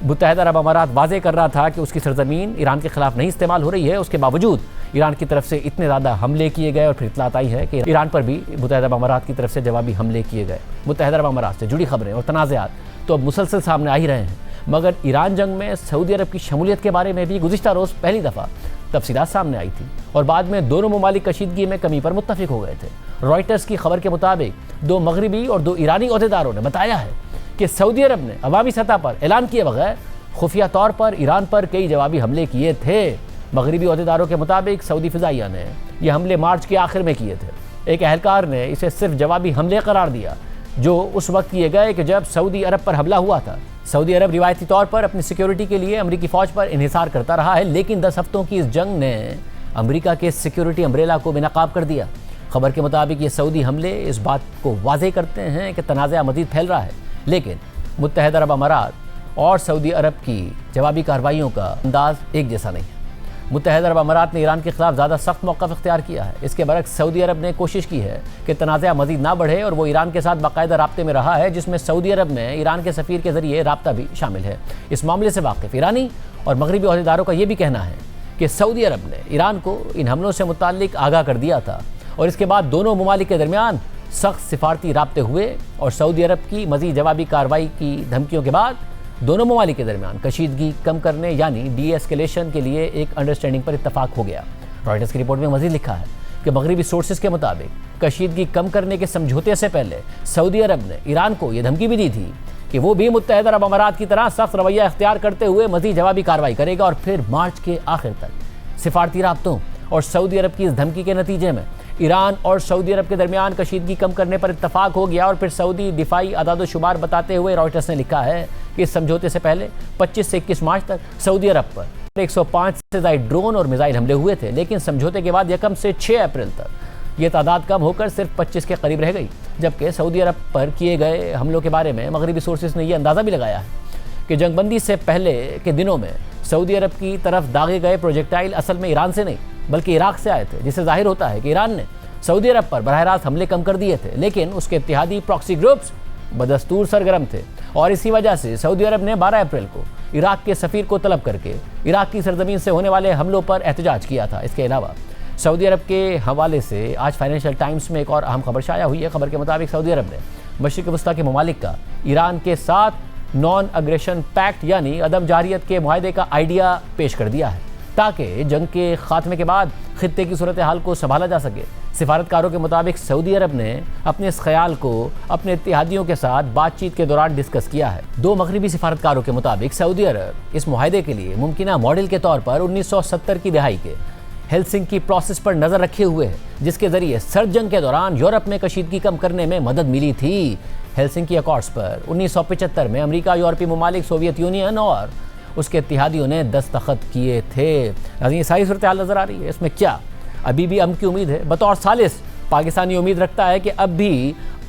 मुत्तहदा अरब अमारात वाज़ेह कर रहा था कि उसकी सरजमीन ईरान के ख़िलाफ़ नहीं इस्तेमाल हो रही है, उसके बावजूद ईरान की तरफ से इतने ज़्यादा हमले किए गए और फिर इत्तलात आई है कि ईरान पर भी मुत्तहदा अरब अमारात की तरफ से जवाबी हमले किए गए। मुत्तहदा अरब अमारात से जुड़ी खबरें और तनाज़ात तो अब मुसलसल सामने आ ही रहे हैं, मगर ईरान जंग में सऊदी अरब की शमूलियत के बारे में भी गुज़िश्ता रोज़ पहली दफ़ा तफसीलात सामने आई थी और बाद में दोनों ममालिक कशीदगी में कमी पर मुत्तफिक हो गए थे। रॉयटर्स की खबर के मुताबिक 2 मगरबी और 2 ईरानी ओहदेदारों ने बताया है कि सऊदी अरब ने अवामी सतह पर ऐलान किए बगैर खुफिया तौर पर ईरान पर कई जवाबी हमले किए थे। मगरबी ओहदेदारों के मुताबिक सऊदी फ़िज़ाइया ने यह हमले मार्च के आखिर में किए थे। एक अहलकार ने इसे सिर्फ जवाबी हमले करार दिया जो उस वक्त किए गए कि जब सऊदी अरब पर हमला हुआ था। सऊदी अरब रिवायती तौर पर अपनी सिक्योरिटी के लिए अमरीकी फ़ौज पर इन्हिसार करता रहा है, लेकिन 10 हफ्तों की इस जंग ने अमरीका के सिक्योरिटी अम्ब्रेला को बेनकाब कर दिया। खबर के मुताबिक ये सऊदी हमले इस बात को वाज़ेह करते हैं कि तनाज़ा मज़ीद फैल रहा है, लेकिन मुत्तहदा अरब अमारात और सऊदी अरब की जवाबी कार्रवाइयों का अंदाज़ एक जैसा नहीं है। मुत्तहदा अरब अमारात ने ईरान के खिलाफ ज़्यादा सख्त मौक़िफ़ इख्तियार किया है। इसके बरक्स सऊदी अरब ने कोशिश की है कि तनाज़ा मज़ीद ना बढ़े और वो ईरान के साथ बाकायदा राब्ते में रहा है, जिसमें सऊदी अरब में ईरान के सफ़ीर के ज़रिए राब्ता भी शामिल है। इस मामले से वाकिफ़ ईरानी और मगरबी ओहदेदारों का ये भी कहना है कि सऊदी अरब ने ईरान को इन हमलों से मुताल्लिक़ आगाह कर दिया था और इसके बाद दोनों ममालिक के दरमियान सख्त सिफारती राब्ते हुए और सऊदी अरब की मज़ीद जवाबी कार्रवाई की धमकियों के बाद दोनों ममालिक के दरमियान कशीदगी कम करने यानी डी-एस्केलेशन के लिए एक अंडरस्टैंडिंग पर इत्तफाक हो गया। रॉयटर्स की रिपोर्ट में मज़ीद लिखा है कि मगरबी सोर्सेज के मुताबिक कशीदगी कम करने के समझौते से पहले सऊदी अरब ने ईरान को यह धमकी भी दी थी कि वो भी मुत्तहदा अरब अमारात की तरह सख्त रवैया इख्तियार करते हुए मज़ीद जवाबी कार्रवाई करेगा और फिर मार्च के आखिर तक सिफारती राब्तों और सऊदी अरब की इस धमकी के नतीजे में ईरान और सऊदी अरब के दरमियान कशीदगी कम करने पर इत्तफाक हो गया। और फिर सऊदी दिफाई अदाद शुमार बताते हुए रॉयटर्स ने लिखा है कि इस समझौते से पहले 25 से 21 मार्च तक सऊदी अरब पर 105 से ज़ायद ड्रोन और मिसाइल हमले हुए थे, लेकिन समझौते के बाद यकम से 6 अप्रैल तक ये तादाद कम होकर सिर्फ 25 के करीब रह गई। जबकि सऊदी अरब पर किए गए हमलों के बारे में मगरबी सोर्सेज ने यह अंदाज़ा भी लगाया है कि जंगबंदी से पहले के दिनों में सऊदी अरब की तरफ दागे गए प्रोजेक्टाइल असल में ईरान से नहीं बल्कि इराक से आए थे, जिससे जाहिर होता है कि ईरान ने सऊदी अरब पर बराह रास्त हमले कम कर दिए थे, लेकिन उसके इत्तेहादी प्रॉक्सी ग्रुप्स बदस्तूर सरगर्म थे और इसी वजह से सऊदी अरब ने 12 अप्रैल को इराक के सफ़ीर को तलब करके इराक की सरजमीन से होने वाले हमलों पर एहतजाज किया था। इसके अलावा सऊदी अरब के हवाले से आज फाइनेंशियल टाइम्स में एक और अहम खबर शाया हुई है। खबर के मुताबिक सऊदी अरब ने मशरिक़ वस्ता के ममालिक का ईरान के साथ नॉन अग्रेशन पैक्ट यानी अदम जारियत के मुआहदे का आइडिया पेश कर दिया है ताकि जंग के खात्मे के बाद खित्ते की सूरत हाल को संभाला जा सके। सिफारतकारों के मुताबिक सऊदी अरब ने अपने इस ख्याल को अपने इत्तेहादियों के साथ बातचीत के दौरान डिस्कस किया है। 2 मगरबी सिफारतकारों के मुताबिक सऊदी अरब इस मुआहदे के लिए मुमकिना मॉडल के तौर पर 1970 की दहाई के हेलसिंकी प्रोसेस पर नज़र रखे हुए है, जिसके जरिए सर्द जंग के दौरान यूरोप में कशीदगी कम करने में मदद मिली थी। हेलसिंकी अकॉर्ड्स पर 1975 में अमेरिका, यूरोपीय ममालिक, सोवियत यूनियन और उसके इत्तेहादियों ने दस्तखत किए थे। ये सारी सूरत हाल नज़र आ रही है। इसमें क्या अभी भी अमन की उम्मीद है? बतौर सालिस पाकिस्तानी उम्मीद रखता है कि अब भी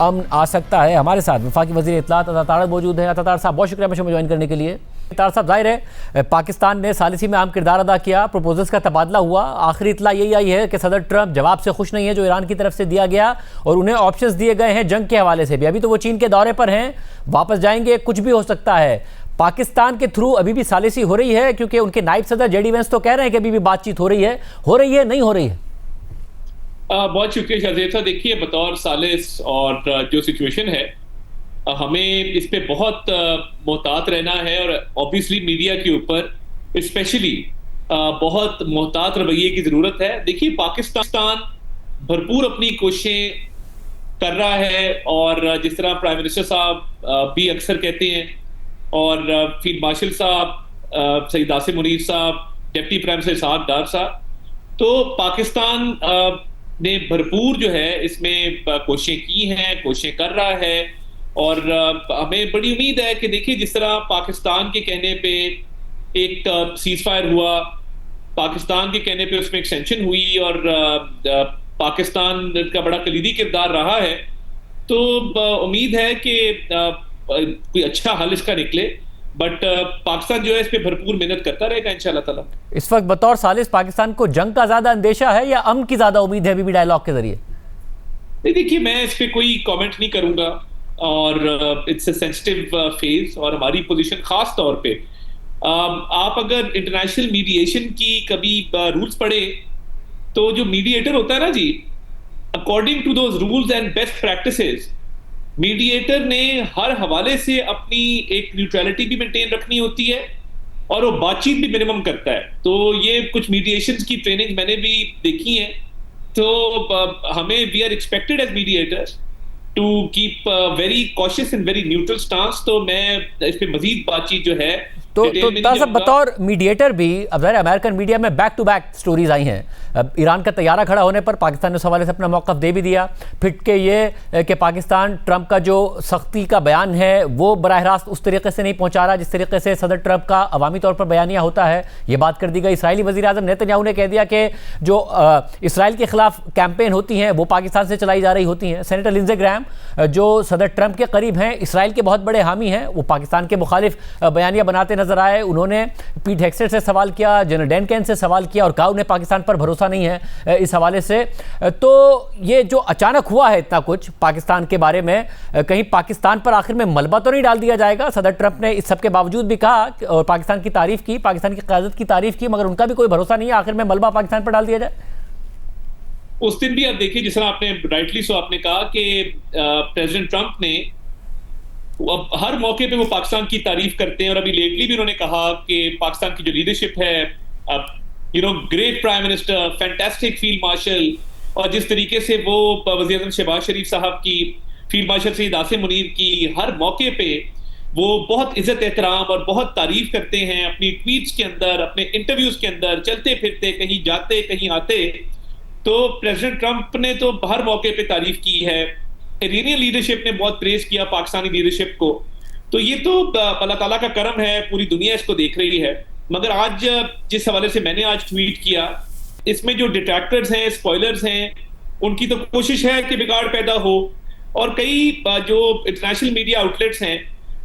अमन आ सकता है। हमारे साथ वफाकी वज़ीर इत्तलात अता तारड़ मौजूद हैं। अता तारड़ साहब, बहुत शुक्रिया मुझे ज्वाइन करने के लिए। तारड़ साहब, जाहिर है पाकिस्तान ने सालिसी में अहम किरदार अदा किया, प्रपोजल्स का तबादला हुआ, आखिरी इतला यही आई है कि सदर ट्रंप जवाब से खुश नहीं है जो ईरान की तरफ से दिया गया, और उन्हें ऑप्शंस दिए गए हैं जंग के हवाले से भी। अभी तो वो चीन के दौरे पर हैं, वापस जाएंगे, कुछ भी हो सकता है। पाकिस्तान के थ्रू अभी भी सालिसी हो रही है, क्योंकि उनके नायब सदर जेडी वेंस तो कह रहे हैं कि अभी भी बातचीत हो रही है, नहीं हो रही है? बहुत शुक्रिया शाहजेब साहब। देखिए, बतौर सालिस और जो सिचुएशन है, हमें इस पे बहुत मोहतात रहना है, और ऑब्वियसली मीडिया के ऊपर स्पेशली बहुत मोहतात रवैये की जरूरत है। देखिए, पाकिस्तान भरपूर अपनी कोशिशें कर रहा है, और जिस तरह प्राइम मिनिस्टर साहब भी अक्सर कहते हैं, और फील्ड मार्शल साहब सईद आसिम मुनीर साहब, डिप्टी प्राइम मिनिस्टर इसहाक डार साहब, तो पाकिस्तान ने भरपूर जो है इसमें कोशिशें की हैं, कोशिशें कर रहा है, और हमें बड़ी उम्मीद है कि देखिए, जिस तरह पाकिस्तान के कहने पे एक सीज फायर हुआ, पाकिस्तान के कहने पे उसमें एक्सटेंशन हुई, और पाकिस्तान का बड़ा कलीदी किरदार रहा है, तो उम्मीद है कि कोई अच्छा हल इसका निकले। बट पाकिस्तान जो है इस पे भरपूर मेहनत करता रहेगा इंशाल्लाह ताला। इस वक्त बतौर सालिस पाकिस्तान को जंग का ज्यादा अंदेशा है या अमन की ज्यादा उम्मीद है अभी भी डायलॉग के जरिए? देखिए, मैं इस पे कोई कमेंट नहीं करूंगा, और इट्स अ सेंसिटिव फेज, और हमारी पोजीशन खास तौर पे आप अगर इंटरनेशनल मीडिएशन की कभी रूल्स पढ़े, तो जो मीडिएटर होता है ना जी, according to those rules and best practices, mediator ने हर हवाले से अपनी एक न्यूट्रलिटी भी मेंटेन रखनी होती है, और वो बातचीत भी मिनिमम करता है। तो ये कुछ मीडिएशंस की ट्रेनिंग मैंने भी देखी है, तो हमें we are expected as mediators to keep very cautious and very neutral stance. तो मैं इस पे मजीद बातचीत जो है तो बतौर मीडिएटर भी, अब ज़ाहिर अमेरिकन मीडिया में बैक टू बैक स्टोरीज आई हैं। अब ईरान का तैयारा खड़ा होने पर पाकिस्तान ने उस हवाले से अपना मौक़िफ़ दे भी दिया, फिट के ये कि पाकिस्तान ट्रंप का जो सख्ती का बयान है वो बराह रास्त उस तरीके से नहीं पहुंचा रहा जिस तरीके से सदर ट्रंप का अवामी तौर पर बयानिया होता है, ये बात कर दी गई। इसराइली वज़ीर आज़म नेतन्याहू ने कह दिया कि जो इसराइल के खिलाफ कैंपेन होती हैं वो पाकिस्तान से चलाई जा रही होती हैं। सेनेटर लिंडसे ग्राहम जो सदर ट्रंप के करीब हैं, इसराइल के बहुत बड़े हामी हैं, वो पाकिस्तान के मुखालिफ बयानिया बनाते नजर आए। उन्होंने पीट हेग्सेट से सवाल किया, जनरल डैनकेन से सवाल किया, और कहा उन्हें पाकिस्तान पर भरोसा नहीं है इस हवाले से। तो ये जो अचानक हुआ है इतना कुछ पाकिस्तान के बारे में, कहीं पाकिस्तान पर आखिर में मलबा तो नहीं डाल दिया जाएगा? सदर ट्रंप ने इस सब के बावजूद भी कहा और पाकिस्तान की तारीफ की, पाकिस्तान की क़यादत की तारीफ की, मगर उनका भी कोई भरोसा नहीं है, आखिर में मलबा पाकिस्तान पर डाल दिया जाए। उस दिन भी आप देखिए, जिस तरह आपने राइटली सो आपने कहा कि प्रेसिडेंट ट्रंप ने अब हर मौके पे वो पाकिस्तान की तारीफ करते हैं, और अभी लेटली भी उन्होंने कहा कि पाकिस्तान की जो लीडरशिप है, great prime minister, fantastic field marshal, और जिस तरीके से वो वज़ीर आज़म शहबाज शरीफ साहब की, फील्ड मार्शल सईद आसिम मुनीर की, हर मौके पे वो बहुत इज्जत एहतराम और बहुत तारीफ करते हैं अपनी ट्वीट्स के अंदर, अपने इंटरव्यूज के अंदर, चलते फिरते, कहीं जाते कहीं आते। तो प्रेसिडेंट ट्रंप ने तो हर मौके पे तारीफ की है। इरानियन लीडरशिप ने बहुत प्रेज किया पाकिस्तानी लीडरशिप को। तो ये तो अल्लाह ताला का करम है, पूरी दुनिया इसको देख रही है। मगर आज जिस हवाले से मैंने आज ट्वीट किया, इसमें जो डिट्रैक्टर्स हैं, स्पॉयलर्स हैं, उनकी तो कोशिश है कि बिगाड़ पैदा हो, और कई जो इंटरनेशनल मीडिया आउटलेट्स हैं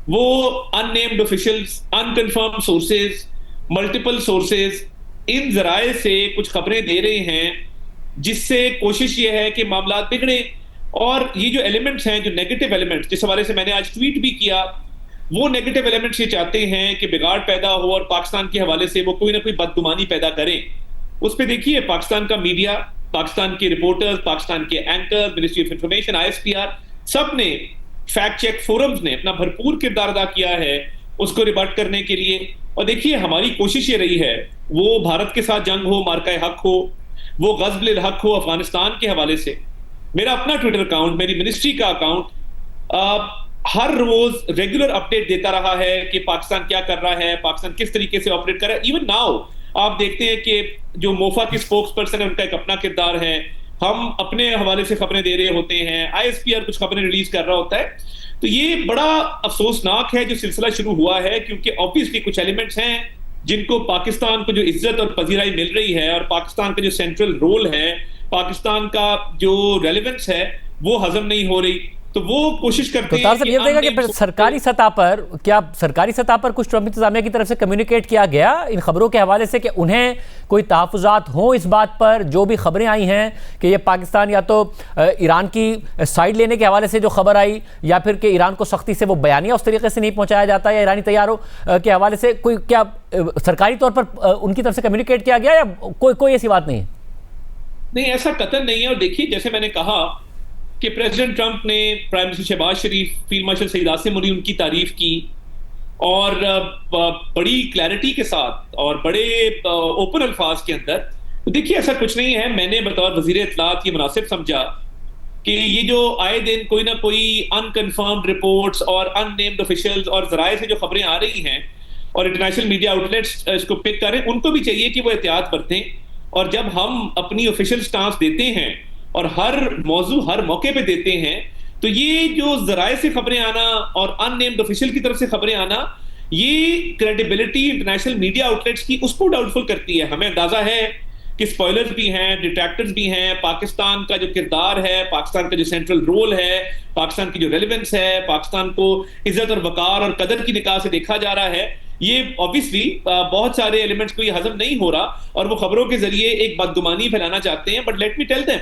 वो unnamed officials, unconfirmed sources, multiple sources, इन जराए से कुछ खबरें दे रहे हैं, जिससे कोशिश ये है कि मामला बिगड़े। और ये जो एलिमेंट्स हैं, जो नेगेटिव एलिमेंट्स, जिस हवाले से मैंने आज ट्वीट भी किया, वो नेगेटिव एलिमेंट्स ये चाहते हैं कि बिगाड़ पैदा हो और पाकिस्तान के हवाले से वो कोई ना कोई बदगुमानी पैदा करें। उस पर देखिए, पाकिस्तान का मीडिया, पाकिस्तान के रिपोर्टर्स, पाकिस्तान के anchors, ministry of information, ISPR, सब ने, फैक्ट चेक फोरम्स ने अपना भरपूर किरदार अदा किया है उसको रिबट करने के लिए। और देखिए, हमारी कोशिश ये रही है, वो भारत के साथ जंग हो, मार्का हक हो, वो गज़ब हक हो अफगानिस्तान के हवाले से। मेरा अपना ट्विटर अकाउंट, मेरी मिनिस्ट्री का अकाउंट हर रोज रेगुलर अपडेट देता रहा है कि पाकिस्तान क्या कर रहा है, पाकिस्तान किस तरीके से ऑपरेट कर रहा है। इवन नाउ आप देखते हैं कि जो मोफा के स्पोक्स पर्सन है, उनका एक अपना किरदार है, हम अपने हवाले से खबरें दे रहे होते हैं, ISPR कुछ खबरें रिलीज कर रहा होता है। तो ये बड़ा अफसोसनाक है जो सिलसिला शुरू हुआ है, क्योंकि ऑब्वियसली कुछ एलिमेंट्स हैं जिनको पाकिस्तान को जो इज्जत और पजीराई मिल रही है, और पाकिस्तान का जो सेंट्रल रोल है पाकिस्तान का जो रेलेवेंस है वो हजम नहीं हो रही, तो वो कोशिश करते तो तार साहब ये बताइएगा कि सरकारी सतह पर कुछ ट्रंप इंतजामिया की तरफ से कम्युनिकेट किया गया इन खबरों के हवाले से कि उन्हें कोई तहफ़्फ़ुज़ात हों इस बात पर, जो भी खबरें आई हैं कि ये पाकिस्तान या तो ईरान की साइड लेने के हवाले से जो खबर आई, या फिर कि ईरान को सख्ती से वो बयानिया उस तरीके से नहीं पहुंचाया जाता, या ईरानी तैयारों के हवाले से कोई क्या सरकारी तौर पर उनकी तरफ से कम्युनिकेट किया गया, या कोई ऐसी बात नहीं है? नहीं, ऐसा कतई नहीं है। और देखिए, जैसे मैंने कहा कि प्रेसिडेंट ट्रंप ने प्राइम मिनिस्टर शहबाज शरीफ, फील्ड मार्शल सईद आसिम मुनी उनकी तारीफ की, और बड़ी क्लैरिटी के साथ और बड़े ओपन अल्फाज के अंदर। तो देखिए, ऐसा कुछ नहीं है। मैंने बतौर वजीर इत्तलात ये मुनासिब समझा कि ये जो आए दिन कोई ना कोई अनकन्फर्म्ड रिपोर्ट्स और अननेम्ड ऑफिशियल्स और जराए से जो खबरें आ रही हैं और इंटरनेशनल मीडिया आउटलेट्स इसको पिक करें, उनको भी चाहिए कि वो एहतियात बरतें। और जब हम अपनी ऑफिशियल स्टांस देते हैं और हर मौजू हर मौके पे देते हैं, तो ये जो जराए से खबरें आना और अननेम्ड ऑफिशियल की तरफ से खबरें आना, ये क्रेडिबिलिटी इंटरनेशनल मीडिया आउटलेट्स की उसको डाउटफुल करती है। हमें अंदाजा है कि स्पॉयलर्स भी हैं, डिट्रैक्टर्स भी हैं, पाकिस्तान का जो किरदार है, पाकिस्तान का जो सेंट्रल रोल है, पाकिस्तान की जो रेलेवेंस है, पाकिस्तान को इज्जत और वकार और कदर की निगाह से देखा जा रहा है, ये ऑब्वियसली बहुत सारे एलिमेंट्स को ये हजम नहीं हो रहा और वो खबरों के जरिए एक बदगुमानी फैलाना चाहते हैं। But let me tell them,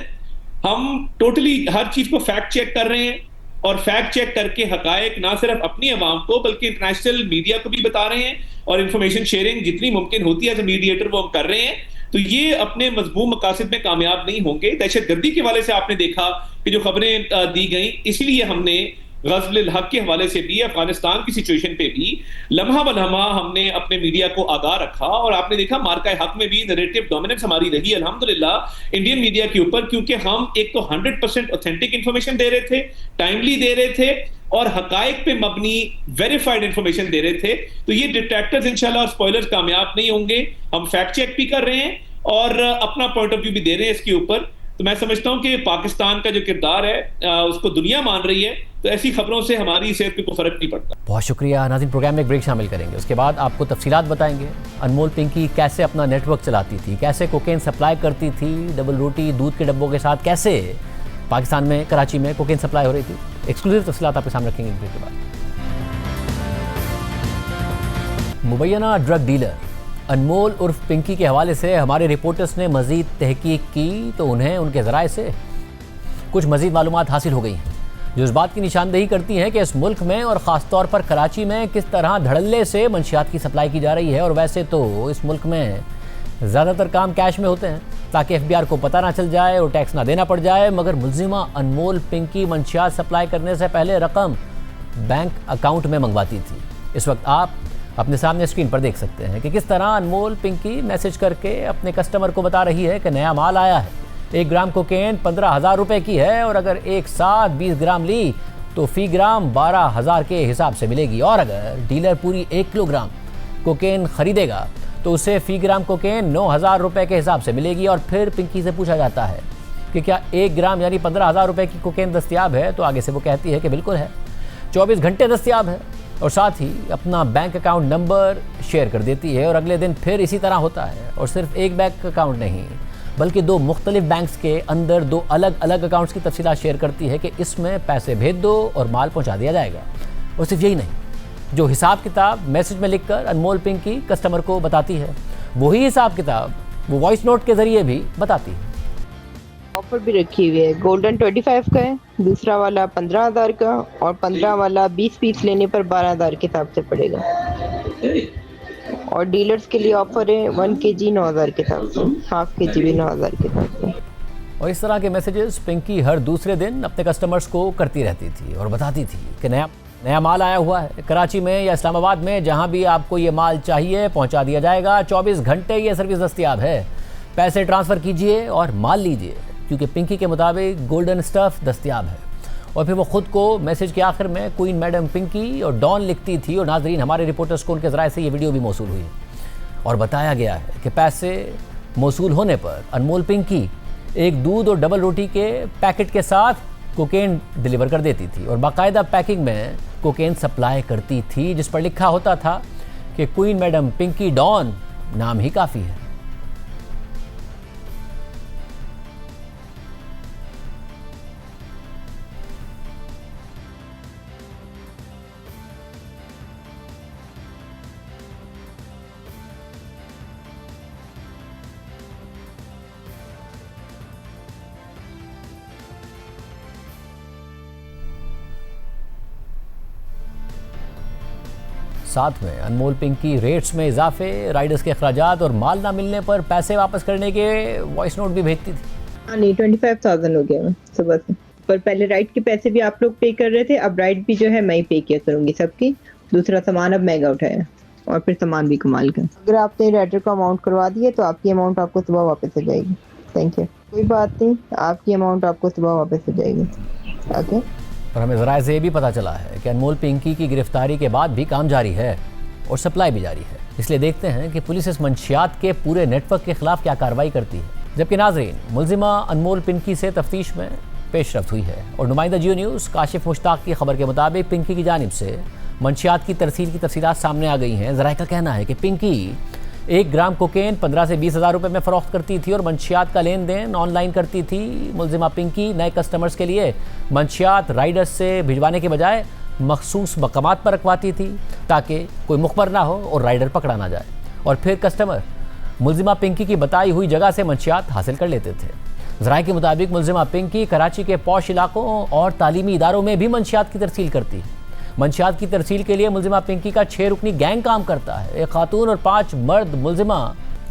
हम टोटली हर चीज को फैक्ट चेक कर रहे हैं, और फैक्ट चेक करके हकायक ना सिर्फ अपनी आवाम को बल्कि इंटरनेशनल मीडिया को भी बता रहे हैं, और इंफॉर्मेशन शेयरिंग जितनी मुमकिन होती है एज ए मीडिएटर वो हम कर रहे हैं। तो ये अपने मजबूम मकासद में कामयाब नहीं होंगे। दहशतगर्दी के हवाले से आपने देखा कि जो खबरें दी गई, इसलिए हमने गज़्व-उल हक़ के हवाले से भी, अफगानिस्तान की सिचुएशन पे भी लम्हा ब लम्हा हमने अपने मीडिया को आगाह रखा। और आपने देखा मार्का हक में भी नैरेटिव डोमिनेंस हमारी रही अल्हम्दुलिल्लाह इंडियन मीडिया के ऊपर, क्योंकि हम एक तो 100% ऑथेंटिक इंफॉर्मेशन दे रहे थे, टाइमली दे रहे थे, और हकायक पे मबनी वेरीफाइड इंफॉर्मेशन दे रहे थे। तो ये डिट्रैक्टर्स इंशाल्लाह और स्पॉयलर्स कामयाब नहीं होंगे। हम फैक्ट चेक भी कर रहे हैं और अपना पॉइंट ऑफ व्यू भी दे रहे हैं इसके ऊपर। तो मैं समझता हूं कि पाकिस्तान का जो किरदार है उसको दुनिया मान रही है, तो ऐसी खबरों से हमारी सेहत पे कोई फर्क नहीं पड़ता। बहुत शुक्रिया नाज़रीन, प्रोग्राम में एक ब्रेक शामिल करेंगे, उसके बाद आपको तफसीलात बताएंगे। अनमोल पिंकी कैसे अपना नेटवर्क चलाती थी, कैसे कोकेन सप्लाई करती थी, डबल रोटी दूध के डब्बों के साथ कैसे पाकिस्तान में कराची में कोकेन सप्लाई हो रही थी। एक्सक्लूसिव तफसीलात आपके सामने रखेंगे ब्रेक के बाद। मुबैना ड्रग डीलर अनमोल उर्फ पिंकी के हवाले से हमारे रिपोर्टर्स ने मज़ीद तहकीक की, तो उन्हें उनके ज़राए से कुछ मज़ीद मालूमात हासिल हो गई हैं जो इस बात की निशानदेही करती हैं कि इस मुल्क में और ख़ास तौर पर कराची में किस तरह धड़ल्ले से मंशियात की सप्लाई की जा रही है। और वैसे तो इस मुल्क में ज़्यादातर काम कैश में होते हैं ताकि FBI को पता ना चल जाए और टैक्स ना देना पड़ जाए, मगर मुलजिमा अनमोल पिंकी मंशियात सप्लाई करने से पहले रकम बैंक अकाउंट में मंगवाती थी। इस वक्त आप अपने सामने स्क्रीन पर देख सकते हैं कि किस तरह अनमोल पिंकी मैसेज करके अपने कस्टमर को बता रही है कि नया माल आया है, 1 ग्राम कोकेन 15,000 रुपये की है, और अगर एक साथ 20 ग्राम ली तो फी ग्राम 12,000 के हिसाब से मिलेगी। और अगर डीलर पूरी 1 किलोग्राम कोकेन खरीदेगा तो उसे फी ग्राम कोकेन 9,000 रुपये के हिसाब से मिलेगी। और फिर पिंकी से पूछा जाता है कि क्या 1 ग्राम यानी 15,000 रुपये की कोकेन दस्तियाब है, तो आगे से वो कहती है कि बिल्कुल है, 24 घंटे दस्तियाब है, और साथ ही अपना बैंक अकाउंट नंबर शेयर कर देती है। और अगले दिन फिर इसी तरह होता है, और सिर्फ एक बैंक अकाउंट नहीं बल्कि 2 मुख्तलिफ बैंक्स के अंदर 2 अलग अलग अकाउंट्स की तफसीलात शेयर करती है कि इसमें पैसे भेज दो और माल पहुंचा दिया जाएगा। और सिर्फ यही नहीं, जो हिसाब किताब मैसेज में लिखकर अनमोल पिंकी कस्टमर को बताती है, वही हिसाब किताब वो वॉइस नोट के जरिए भी बताती है। ऑफर भी रखी हुई है, गोल्डन 25 का है, दूसरा वाला 15,000 का, और 15 वाला 20 पीस लेने पर 12,000 के हिसाब से पड़ेगा। और डीलर्स के लिए ऑफर है 1 kg 9,000 के हिसाब से, हाफ kg भी 9,000 के हिसाब से। और इस तरह के मैसेजेस पिंकी हर दूसरे दिन अपने कस्टमर्स को करती रहती थी और बताती थी कि नया माल आया हुआ है, कराची में या इस्लामाबाद में जहां भी आपको ये माल चाहिए पहुंचा दिया जाएगा, 24 घंटे ये सर्विस दस्तियाब है, पैसे ट्रांसफ़र कीजिए और माल लीजिए, क्योंकि पिंकी के मुताबिक गोल्डन स्टफ़ दस्तियाब है। और फिर वो ख़ुद को मैसेज के आखिर में क्वीन मैडम पिंकी और डॉन लिखती थी। और नाजरीन, हमारे रिपोर्टर्स को उनके ज़राए से ये वीडियो भी मौसूल हुई और बताया गया है कि पैसे मौसूल होने पर अनमोल पिंकी एक दूध और डबल रोटी के पैकेट के साथ कोकेन डिलीवर कर देती थी और बाकायदा पैकिंग में कोकेन सप्लाई करती थी, जिस पर लिखा होता था कि क्वीन मैडम पिंकी डॉन, नाम ही काफ़ी है। साथ में अनमोल पिंकी रेट्स में इजाफे, राइडर्स के अखराजात और माल ना मिलने पर पैसे वापस करने के वॉइस नोट भी भेजती थी। हाँ नहीं, 25,000 हो गया सुबह से। पर पहले राइड के पैसे भी आप लोग पे कर रहे थे, अब राइड भी जो है मैं ही पे किया करूंगी सबकी। दूसरा सामान अब महंगा उठाया और फिर सामान भी कमाल का। अगर आपने राइडर को अमाउंट करवा दिए तो आपकी अमाउंट आपको सुबह वापस हो जाएगी। Thank you. कोई बात नहीं, आपकी अमाउंट आपको सुबह वापस हो जाएगी। ओके। और हमें ज़राए से ये भी पता चला है कि अनमोल पिंकी की गिरफ्तारी के बाद भी काम जारी है और सप्लाई भी जारी है। इसलिए देखते हैं कि पुलिस इस मंशियात के पूरे नेटवर्क के खिलाफ क्या कार्रवाई करती है। जबकि नाजरीन, मुलजिमा अनमोल पिंकी से तफ्तीश में पेशरफ्त हुई है और नुमाइंदा जियो न्यूज़ काशिफ मुश्ताक की खबर के मुताबिक पिंकी की जानिब से मंशियात की तरसील की तफसीलात सामने आ गई हैं। ज़राए का कहना है कि पिंकी 1 ग्राम कोकेन 15 से 20 हज़ार रुपये में फ़रोख्त करती थी और मंशियात का लेन देन ऑनलाइन करती थी। मुलजिमा पिंकी नए कस्टमर्स के लिए मंशियात राइडर्स से भिजवाने के बजाय मखसूस मकामात पर रखवाती थी ताकि कोई मुखबर ना हो और राइडर पकड़ा ना जाए, और फिर कस्टमर मुलजिमा पिंकी की बताई हुई जगह से मंशियात हासिल कर लेते थे। ज़राए के मुताबिक मुलजिमा पिंकी कराची के पॉश इलाकों और तालीमी इदारों में भी मंशियात की तरसील करती है। मंशियात की तरसील के लिए मुलजिमा पिंकी का 6 रुकनी गैंग काम करता है। 1 खातून और 5 मर्द मुलजिमा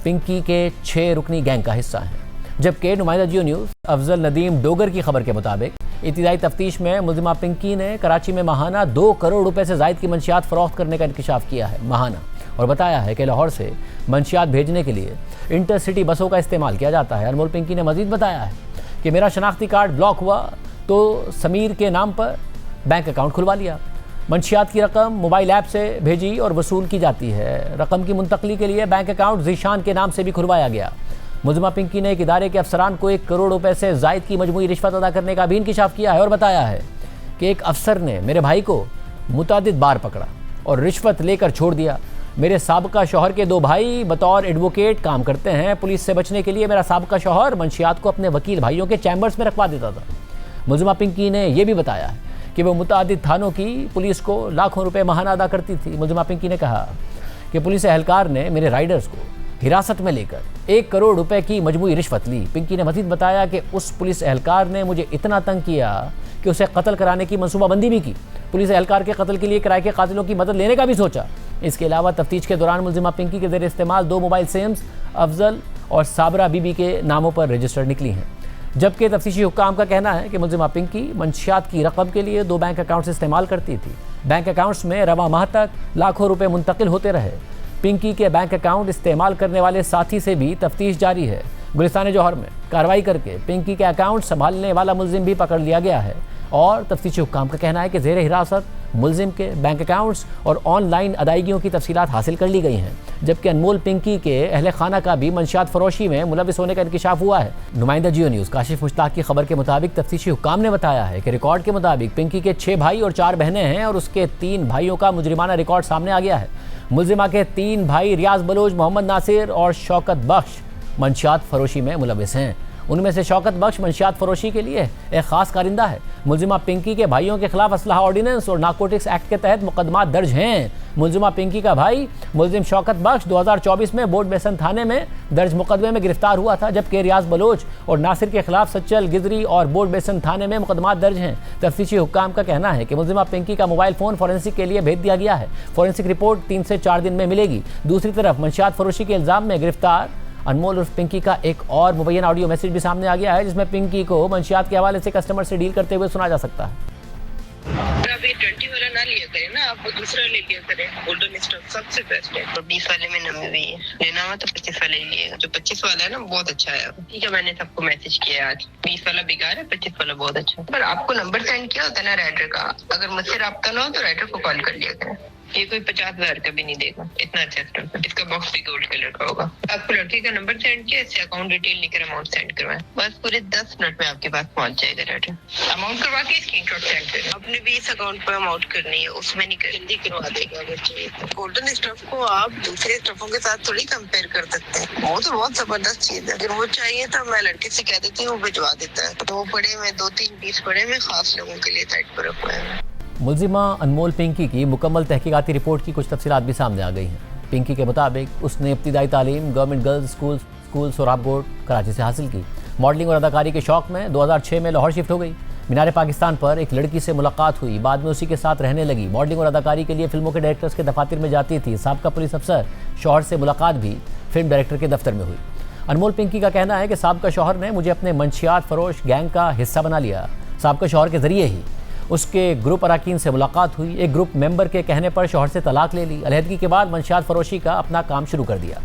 पिंकी के 6 रुकनी गैंग का हिस्सा हैं। जबकि नुमाइंदा जियो न्यूज़ अफजल नदीम डोगर की खबर के मुताबिक इब्तिदाई तफ्तीश में मुलजिमा पिंकी ने कराची में माहाना 2 करोड़ रुपए से ज़ायद की मंशियात फ़रोख्त करने का इंकशाफ किया है माहाना, और बताया है कि लाहौर से मंशियात भेजने के लिए इंटरसिटी बसों का इस्तेमाल किया जाता है। अनमोल पिंकी ने मजीद बताया है कि मेरा शनाख्ती कार्ड ब्लॉक हुआ तो समीर के नाम पर बैंक अकाउंट खुलवा लिया। मंशियात की रकम मोबाइल ऐप से भेजी और वसूल की जाती है। रकम की मुंतकली के लिए बैंक अकाउंट जीशान के नाम से भी खुलवाया गया। मुलजिमा पिंकी ने एक इदारे के अफसरान को 1 करोड़ रुपए से जायद की मजमूई रिश्वत अदा करने का भी इंकिशाफ किया है और बताया है कि एक अफसर ने मेरे भाई को मुतादिद बार पकड़ा और रिश्वत लेकर छोड़ दिया। मेरे साबका शौहर के 2 भाई बतौर एडवोकेट काम करते हैं। पुलिस से बचने के लिए मेरा साबका शौहर मंशियात को अपने वकील भाइयों के चैम्बर्स में रखवा देता था। मुलजिमा पिंकी ने यह भी बताया है कि वह मुतादिद थानों की पुलिस को लाखों रुपए माहाना अदा करती थी। मुलजिमा पिंकी ने कहा कि पुलिस एहलकार ने मेरे राइडर्स को हिरासत में लेकर 1 करोड़ रुपए की मजमूई रिश्वत ली। पिंकी ने मजीद बताया कि उस पुलिस एहलकार ने मुझे इतना तंग किया कि उसे कत्ल कराने की मनसूबाबंदी भी की। पुलिस एहलकार के कत्ल के लिए किराए के कातिलों की मदद लेने का भी सोचा। इसके अलावा तफ्तीश के दौरान मुलजिमा पिंकी के ज़ेरे इस्तेमाल 2 मोबाइल सिम्स अफजल और साबरा बीबी के नामों पर रजिस्टर्ड निकली हैं। जबकि तफ्तीशी हुक्काम का कहना है कि मुलजिमा पिंकी मंशियात की रकम के लिए 2 बैंक अकाउंट्स इस्तेमाल करती थी। बैंक अकाउंट्स में रवा माह तक लाखों रुपए मुंतकिल होते रहे। पिंकी के बैंक अकाउंट इस्तेमाल करने वाले साथी से भी तफ्तीश जारी है। गुलिस्तान जौहर में कार्रवाई करके पिंकी के अकाउंट संभालने वाला मुलजिम भी पकड़ लिया गया है और तफ्तीशी हुक्काम का कहना है कि ज़ेरे हिरासत मुलजिम के बैंक अकाउंट्स और ऑनलाइन अदायगियों की तफसीलात हासिल कर ली गई हैं। जबकि अनमोल पिंकी के अहले खाना का भी मंशियात फरोशी में मुलविस होने का इंकिशाफ हुआ है। नुमाइंदा जियो न्यूज़ काशिफ मुश्ताक की खबर के मुताबिक तफ्तीशी हुक्काम ने बताया है कि रिकॉर्ड के मुताबिक पिंकी के 6 भाई और 4 बहनें हैं और उसके 3 भाइयों का मुजरिमाना रिकॉर्ड सामने आ गया है। मुलजिमा के 3 भाई रियाज बलोच, मोहम्मद नासिर और शौकत बख्श मंशियात फरोशी में मुलविस हैं। उनमें से शौकत बख्श मंशियात फरोशी के लिए एक खास कारिंदा है। मुलजिमा पिंकी के भाइयों के खिलाफ असलहा ऑर्डिनेंस और नारकोटिक्स एक्ट के तहत मुकदमा दर्ज हैं। मुलजिमा पिंकी का भाई मुलजिम शौकत बख्श 2024 में बोर्ड बेसन थाने में दर्ज मुकदमे में गिरफ्तार हुआ था, जबकि रियाज बलोच और नासिर के खिलाफ सच्चल, गिजरी और बोर्ड बेसन थाने में मुकदमा दर्ज हैं। तफ्तीशी हुक्काम का कहना है कि मुलजिमा पिंकी का मोबाइल फ़ोन फॉरेंसिक के लिए भेज दिया गया है। फॉरेंसिक रिपोर्ट 3 से 4 दिन में मिलेगी। दूसरी तरफ मंशियात फरोशी के इल्ज़ाम में गिरफ्तार अनमोल उर्फ पिंकी का एक और मुबैना ऑडियो मैसेज भी सामने आ गया है, जिसमें पिंकी को मंशियात के हवाले से कस्टमर से डील करते हुए सुना जा सकता है। अभी 20 वाला ना लिया करें ना, आप दूसरा ले लिया करें। गोल्डन स्टॉक सबसे बेस्ट है। और 20 वाले में नमी भी है, लेना हो तो 25 वाले लिएगा। जो 25 वाला है ना बहुत अच्छा है। ठीक है, मैंने सबको मैसेज किया आज। 20 वाला बेकार है, 25 वाला बहुत अच्छा है। पर आपको नंबर सेंड किया होता है ना राइडर का, अगर मुझसे रब्ता ना हो तो राइडर को कॉल कर लिया करें। ये कोई 50,000 का भी नहीं देगा, इतना अच्छा स्टॉक। इसका बॉक्स भी गोल्ड कलर का होगा। आपको लड़की का नंबर सेंड किया, इससे अकाउंट डिटेल लेकर अमाउंट सेंड करवाएं। बस पूरे 10 मिनट में आपके पास पहुंच जाएगा राइडर। अमाउंट करवा के स्क्रीनशॉट सेंड करें। अपने भी इस अकाउंट पर अमाउंट करनी है, उसमें नहीं कर, जल्दी करवा देगा अगर चाहिए। गोल्डन स्टॉक को आप दूसरे स्टॉकों के साथ थोड़ी कंपेयर कर सकते हैं। वो तो बहुत जबरदस्त चीज है। अगर वो चाहिए तो मैं लड़के से कह देती हूँ, भिजवा देता है। तो वो पड़े में 2-3 पीस पड़े में खास लोगों के लिए साइड पर रखा है। मुलजिमा अनमोल पिंकी की मुकम्मल तहकीकाती रिपोर्ट की कुछ तफसीलात भी सामने आ गई हैं। पिंकी के मुताबिक उसने इब्तिदाई तालीम government girls school Sorabkot Karachi से हासिल की। मॉडलिंग और अदाकारी के शौक़ में 2006 में लाहौर शिफ्ट हो गई। मीनार पाकिस्तान पर एक लड़की से मुलाकात हुई, बाद में उसी के साथ रहने लगी। मॉडलिंग और अदाकारी के लिए फिल्मों के डायरेक्टर्स के दफातर में जाती थी। साबका पुलिस अफसर शौहर से मुलाकात भी फिल्म डायरेक्टर के दफ्तर में हुई। अनमोल पिंकी का कहना है कि साबका शौहर ने मुझे अपने मंशियात फरोश गैंग का हिस्सा बना लिया। साबका शौहर के जरिए ही उसके ग्रुप अरकान से मुलाकात हुई। एक ग्रुप मेंबर के कहने पर शौहर से तलाक ले ली। अलहदगी के बाद मंशियात फरोशी का अपना काम शुरू कर दिया।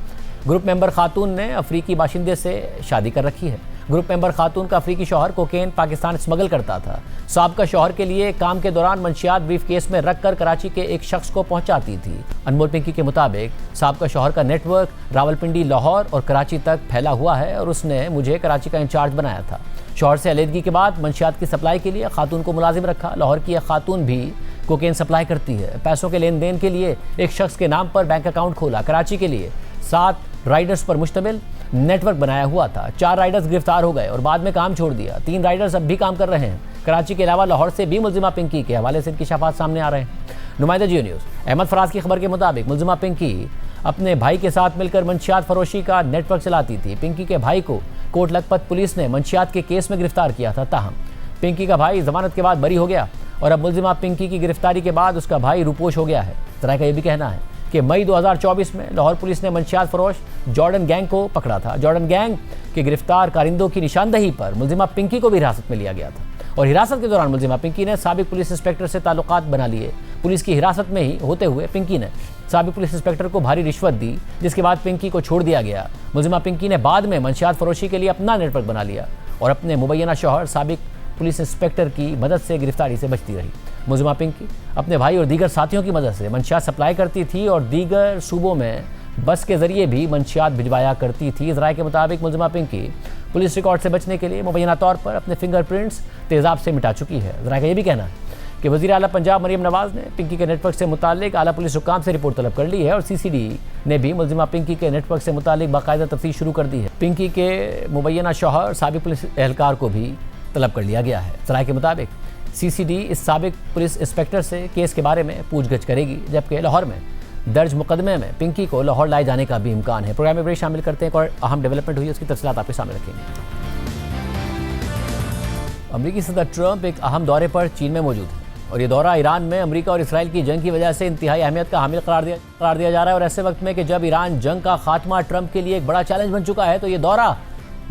ग्रुप मेंबर खातून ने अफ्रीकी बाशिंदे से शादी कर रखी है। ग्रुप मेंबर खातून का अफ्रीकी शौहर कोकेन पाकिस्तान स्मगल करता था। साबका शौहर के लिए काम के दौरान मंशियात ब्रीफ केस में रखकर कराची के एक शख्स को पहुंचाती थी। अनमोल पिंकी के मुताबिक साबका शौहर का नेटवर्क रावलपिंडी, लाहौर और कराची तक फैला हुआ है और उसने मुझे कराची का इंचार्ज बनाया था। शौहर से अलहदगी के बाद मंशियात की सप्लाई के लिए खातून को मुलाजिम रखा। लाहौर की एक खातून भी कोकेन सप्लाई करती है। पैसों के लेन देन के लिए एक शख्स के नाम पर बैंक अकाउंट खोला। कराची के लिए 7 राइडर्स पर मुश्तमिल नेटवर्क बनाया हुआ था। 4 राइडर्स गिरफ्तार हो गए और बाद में काम छोड़ दिया। 3 राइडर्स अब भी काम कर रहे हैं। कराची के अलावा लाहौर से भी मुलजिमा पिंकी के हवाले से इंकशाफात सामने आ रहे हैं। नुमाइंदा जियो न्यूज़ अहमद फराज की खबर के मुताबिक मुलजिमा पिंकी अपने भाई के साथ मिलकर मंशियात फरोशी का नेटवर्क चलाती थी। पिंकी के भाई को कोट लखपत पुलिस ने मंशियात के केस में गिरफ्तार किया था। ताहम पिंकी का भाई जमानत के बाद बरी हो गया और अब मुलजिमा पिंकी की गिरफ्तारी के बाद उसका भाई रूपोश हो गया है। जरा का यह भी कहना है कि मई 2024 में लाहौर पुलिस ने मंशियात फरोश जॉर्डन गैंग को पकड़ा था। जॉर्डन गैंग के गिरफ्तार कारिंदों की निशानदही पर मुलजिमा पिंकी को भी हिरासत में लिया गया था और हिरासत के दौरान मुलजिमा पिंकी ने साबिक पुलिस इंस्पेक्टर से ताल्लुकात बना लिए। पुलिस की हिरासत में ही होते हुए पिंकी ने साबिक पुलिस इंस्पेक्टर को भारी रिश्वत दी, जिसके बाद पिंकी को छोड़ दिया गया। मुलजिमा पिंकी ने बाद में मंशियात फरोशी के लिए अपना नेटवर्क बना लिया और अपने मुबैना शौहर साबिक पुलिस इंस्पेक्टर की मदद से गिरफ्तारी से बचती रही। मुलजिमा पिंकी अपने भाई और दीगर साथियों की मदद से मंशियात सप्लाई करती थी और दीगर सूबों में बस के जरिए भी मंशियात भिजवाया करती थी। इस राय के मुताबिक मुलजिमा पिंकी पुलिस रिकॉर्ड से बचने के लिए मुबैना तौर पर अपने फिंगरप्रिंट्स तेजाब से मिटा चुकी है। जरा का यह भी कहना है कि वज़ीर आला पंजाब मरियम नवाज़ ने पिंकी के नेटवर्क से मुतालिक आला पुलिस हुक्काम से रिपोर्ट तलब कर ली है और CCD ने भी मुलजिमा पिंकी के नेटवर्क से मुतालिक बाकायदा तफ्तीश शुरू कर दी है। पिंकी के मुबैना शौहर साबिक पुलिस एहलकार को भी तलब कर लिया गया है। सराय के मुताबिक CCD इस साबिक पुलिस इंस्पेक्टर से केस के बारे में पूछगछ करेगी, जबकि लाहौर में दर्ज मुकदमे में पिंकी को लाहौर लाए जाने का भी इम्कान है। प्रोग्राम में भी शामिल करते हैं और अहम डेवलपमेंट हुई उसकी तफसीलात आपके सामने रखेंगे। अमरीकी सदर ट्रंप एक अहम दौरे पर चीन में मौजूद है और ये दौरा ईरान में अमेरिका और इसराइल की जंग की वजह से इंतहाई अहमियत का हामिल करार दिया जा रहा है और ऐसे वक्त में कि जब ईरान जंग का खात्मा ट्रंप के लिए एक बड़ा चैलेंज बन चुका है, तो ये दौरा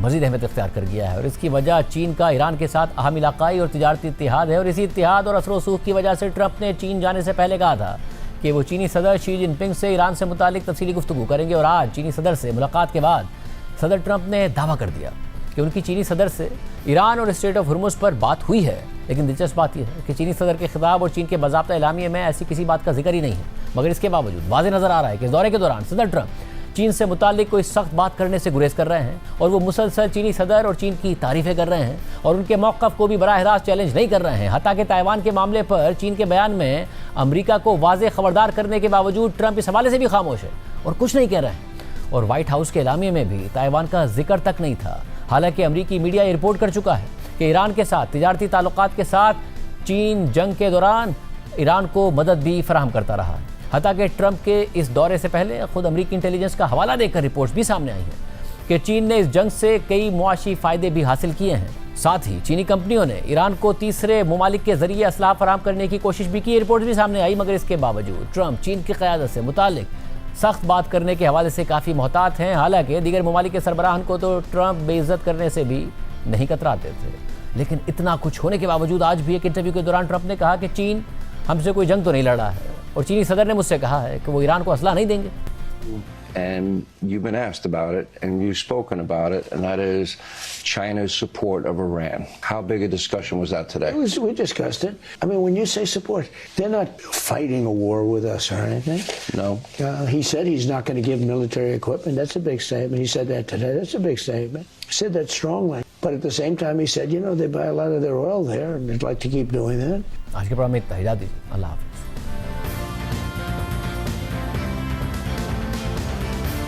मजीद अहमियत इख्तियार कर गया है और इसकी वजह चीन का ईरान के साथ अहम इलाकाई और तिजारती इत्तेहाद है। और इसी इत्तेहाद और असर रसूख की वजह से ट्रंप ने चीन जाने से पहले कहा था कि वो चीनी सदर शी जिनपिंग से ईरान से मुतालिक तफसीली गुफ्तगू करेंगे और आज चीनी सदर से मुलाकात के बाद सदर ट्रंप ने दावा कर दिया कि उनकी चीनी सदर से ईरान और स्ट्रेट ऑफ हुर्मुज़ पर बात हुई है। लेकिन दिलचस्प बात यह है कि चीनी सदर के खिताब और चीन के बाज़ाब्ता एलामिये में ऐसी किसी बात का जिक्र ही नहीं है, मगर इसके बावजूद वाज़ेह नज़र आ रहा है कि इस दौरे के दौरान सदर ट्रंप चीन से मुतालिक कोई सख्त बात करने से गुरेज कर रहे हैं और वो मुसलसल चीनी सदर और चीन की तारीफ़ें कर रहे हैं और उनके मौक़िफ़ को भी बराह रास्त चैलेंज नहीं कर रहे हैं। हत्ता कि ताइवान के मामले पर चीन के बयान में अमेरिका को वाज़ेह खबरदार करने के बावजूद ट्रंप इस हवाले से भी खामोश है और कुछ नहीं कह रहे हैं और व्हाइट हाउस के एलामिये में भी ताइवान का जिक्र तक नहीं था। हालांकि अमरीकी मीडिया ये रिपोर्ट कर चुका है कि ईरान के साथ तिजारती ताल्लुकात के साथ चीन जंग के दौरान ईरान को मदद भी फराहम करता रहा। हत्ता कि ट्रंप के इस दौरे से पहले खुद अमरीकी इंटेलिजेंस का हवाला देकर रिपोर्ट्स भी सामने आई हैं कि चीन ने इस जंग से कई मुआशी फ़ायदे भी हासिल किए हैं। साथ ही चीनी कंपनियों ने ईरान को तीसरे मुमालिक के जरिए असलाह फराहम करने की कोशिश भी की, रिपोर्ट्स भी सामने आई। मगर इसके बावजूद ट्रंप चीन की क़यादत से मुतालिक सख्त बात करने के हवाले से काफ़ी मोहतात हैं। हालांकि दीगर ममालिक के सरबराहान को तो ट्रंप बेइज्जत करने से भी नहीं कतराते थे, लेकिन इतना कुछ होने के बावजूद आज भी एक इंटरव्यू के दौरान ट्रंप ने कहा कि चीन हमसे कोई जंग तो नहीं लड़ा है और चीनी सदर ने मुझसे कहा है कि वो ईरान को असला नहीं देंगे। And you've been asked about it, and you've spoken about it, and that is China's support of Iran. How big a discussion was that today? We discussed it. I mean, when you say support, they're not fighting a war with us or anything. No. He said he's not going to give military equipment. That's a big statement. He said that today. That's a big statement. He said that strongly. But at the same time, he said, you know, they buy a lot of their oil there, and they'd like to keep doing that. आज के programme में इतना ही। इजाज़त दीजिए। अल्लाह हाफ़िज़।